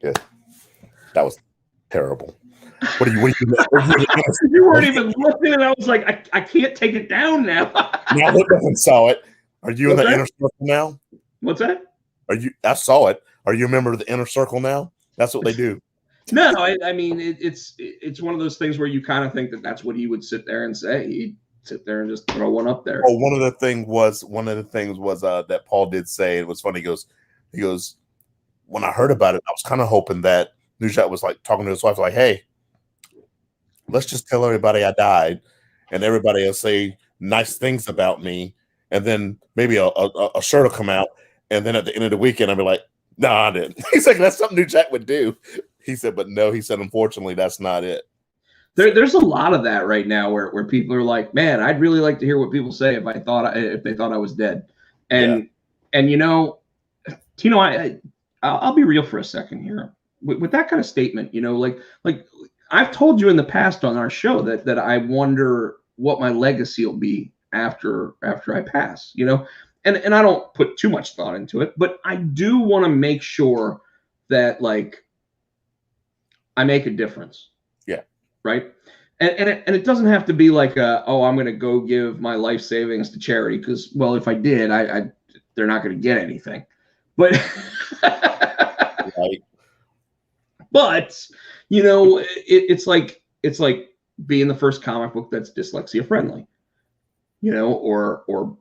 Good. That was terrible. What are you? You weren't even looking, and I was like, I can't take it down now. Now everyone saw it. Are you in the inner circle now? What's that? Are you? I saw it. Are you a member of the inner circle now? That's what they do. No, I mean it's one of those things where you kind of think that's what he would sit there and say. He'd sit there and just throw one up there. Oh, one of the things was that Paul did say. It was funny. He goes. When I heard about it, I was kind of hoping that New Jack was like talking to his wife, like, "Hey, let's just tell everybody I died, and everybody will say nice things about me, and then maybe a shirt will come out, and then at the end of the weekend, I'll be like, no, I didn't." He's like, that's something New Jack would do. He said, but no, he said, unfortunately, that's not it. There's a lot of that right now where people are like, man, I'd really like to hear what people say if they thought I was dead. And Tino, I'll be real for a second here. With that kind of statement, like I've told you in the past on our show that I wonder what my legacy will be after I pass, and I don't put too much thought into it, but I do want to make sure that like I make a difference. Yeah. Right. And it doesn't have to be like I'm going to go give my life savings to charity because, well, if I did, they're not going to get anything. But right. But it's like being the first comic book that's dyslexia friendly, or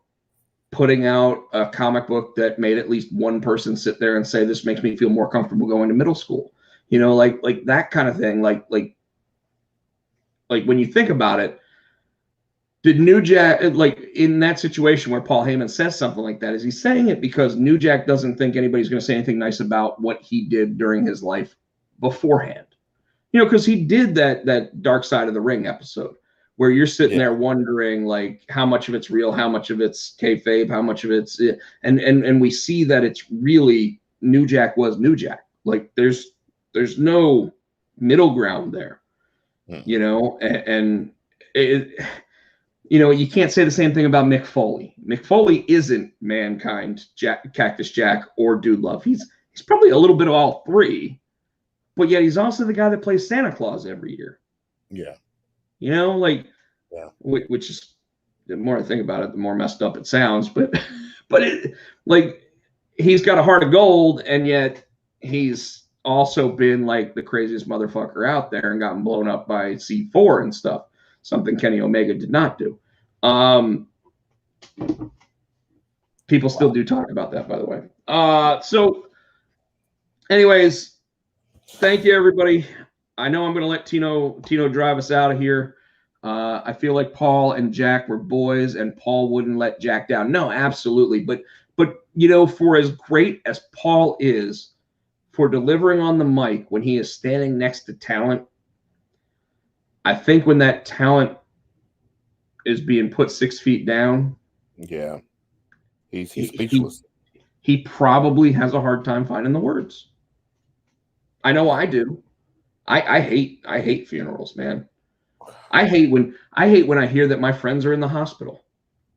putting out a comic book that made at least one person sit there and say, this makes me feel more comfortable going to middle school, like that kind of thing. Like when you think about it, did New Jack, like in that situation where Paul Heyman says something like that, is he saying it because New Jack doesn't think anybody's going to say anything nice about what he did during his life beforehand? Because he did that Dark Side of the Ring episode where you're sitting there wondering like how much of it's real, how much of it's kayfabe, how much of it's and we see that it's really New Jack was New Jack. Like there's no middle ground there, and you can't say the same thing about Mick Foley. Mick Foley isn't Mankind, Cactus Jack, or Dude Love. He's probably a little bit of all three, but yet he's also the guy that plays Santa Claus every year. Yeah. Which is, the more I think about it, the more messed up it sounds. But he's got a heart of gold, and yet he's also been like the craziest motherfucker out there and gotten blown up by C4 and stuff. Something Kenny Omega did not do. People still do talk about that, by the way. So, anyways, thank you, everybody. I know I'm going to let Tino drive us out of here. I feel like Paul and Jack were boys, and Paul wouldn't let Jack down. No, absolutely. But for as great as Paul is for delivering on the mic when he is standing next to talent, I think when that talent is being put 6 feet down, yeah, he's speechless. He probably has a hard time finding the words. I know I do. I hate funerals, man. I hate when I hear that my friends are in the hospital.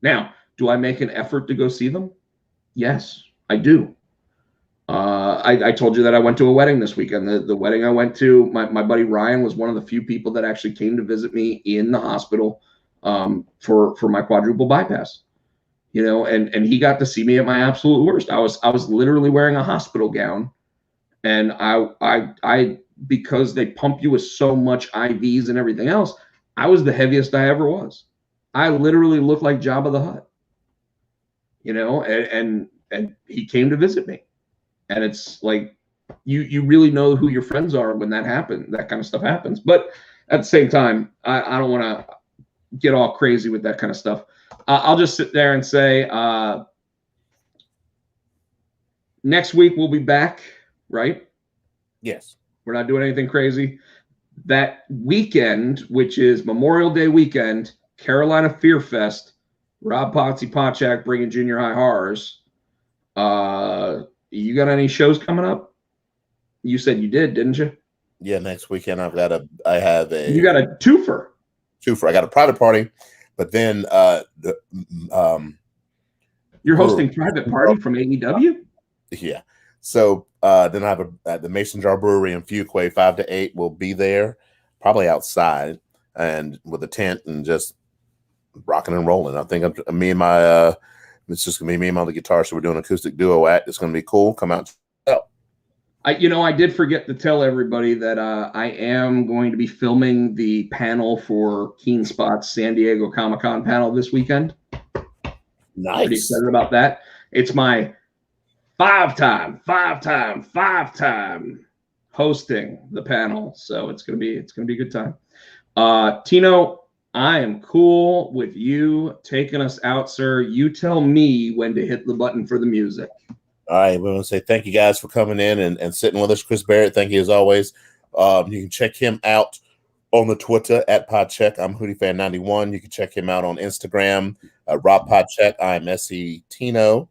Now, do I make an effort to go see them? Yes, I do. I told you that I went to a wedding this weekend. The wedding I went to, my buddy Ryan was one of the few people that actually came to visit me in the hospital for my quadruple bypass. And he got to see me at my absolute worst. I was literally wearing a hospital gown, and I because they pump you with so much IVs and everything else, I was the heaviest I ever was. I literally looked like Jabba the Hutt. And he came to visit me. And it's like you really know who your friends are when that happens, that kind of stuff happens. But at the same time, I don't want to get all crazy with that kind of stuff. I'll just sit there and say next week we'll be back, right? Yes. We're not doing anything crazy. That weekend, which is Memorial Day weekend, Carolina Fearfest, Rob Potsy Potchak bringing junior high horrors. You got any shows coming up? You said you did, didn't you? Yeah, next weekend I have a. You got a twofer. I got a private party, but then you're hosting private party from AEW. Yeah. So then I have at the Mason Jar Brewery in Fuquay, 5 to 8. We'll be there, probably outside and with a tent and just rocking and rolling. I think it's just gonna be me and my other guitar. So we're doing an acoustic duo act. It's gonna be cool. Come out. I did forget to tell everybody that I am going to be filming the panel for Keen Spot's San Diego Comic-Con panel this weekend. Nice. Pretty excited about that. It's my five-time hosting the panel, so it's gonna be a good time. Tino, I am cool with you taking us out, sir. You tell me when to hit the button for the music. All right, we want to say thank you guys for coming in and sitting with us. Chris Barrett, thank you as always. You can check him out on the Twitter at Podcheck. I'm HootieFan91. You can check him out on Instagram, Rob Podcheck. I'm SE Tino.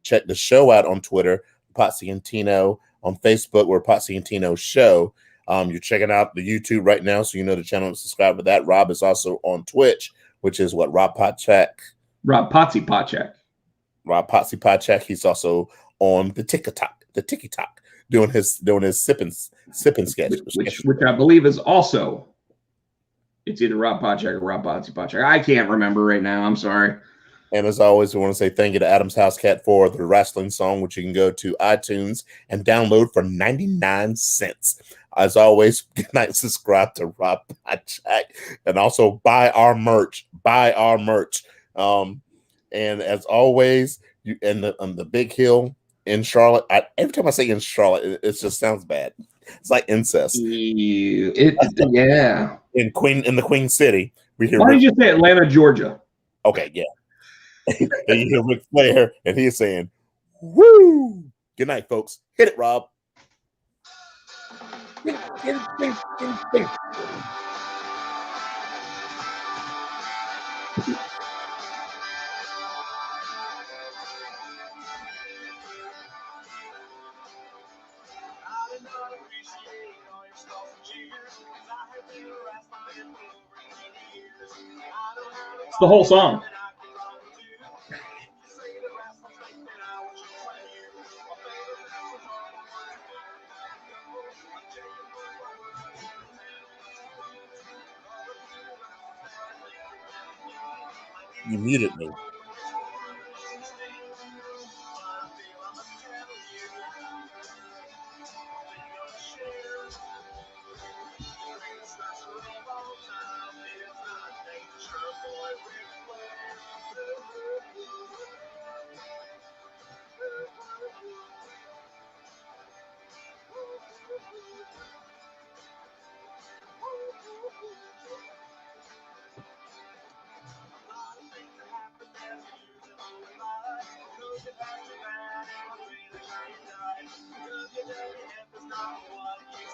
Check the show out on Twitter, Potsy and Tino. On Facebook, we're Potsy and Tino Show. You're checking out the YouTube right now, so you know the channel to subscribe to that. Rob is also on Twitch, which is what? Rob Podcheck. Rob Potsy Podcheck. Rob Potsy Podcheck. He's also on the TikTok, doing his sipping sketch, which I believe is also, it's either Rob Podcheck or Rob Potsy Podcheck. I can't remember right now. I'm sorry. And as always, we want to say thank you to Adam's House Cat for the Wrastlin Song, which you can go to iTunes and download for 99 cents. As always, good night. Subscribe to Rob Podcheck and also buy our merch. And as always, you on the Big Hill in Charlotte. Every time I say in Charlotte, it just sounds bad. It's like incest. Yeah. In the Queen City, we hear. Why did you say Atlanta, Georgia? Okay, yeah. And you hear Ric Flair, and he's saying, "Woo!" Good night, folks. Hit it, Rob. It's the whole song. You muted me.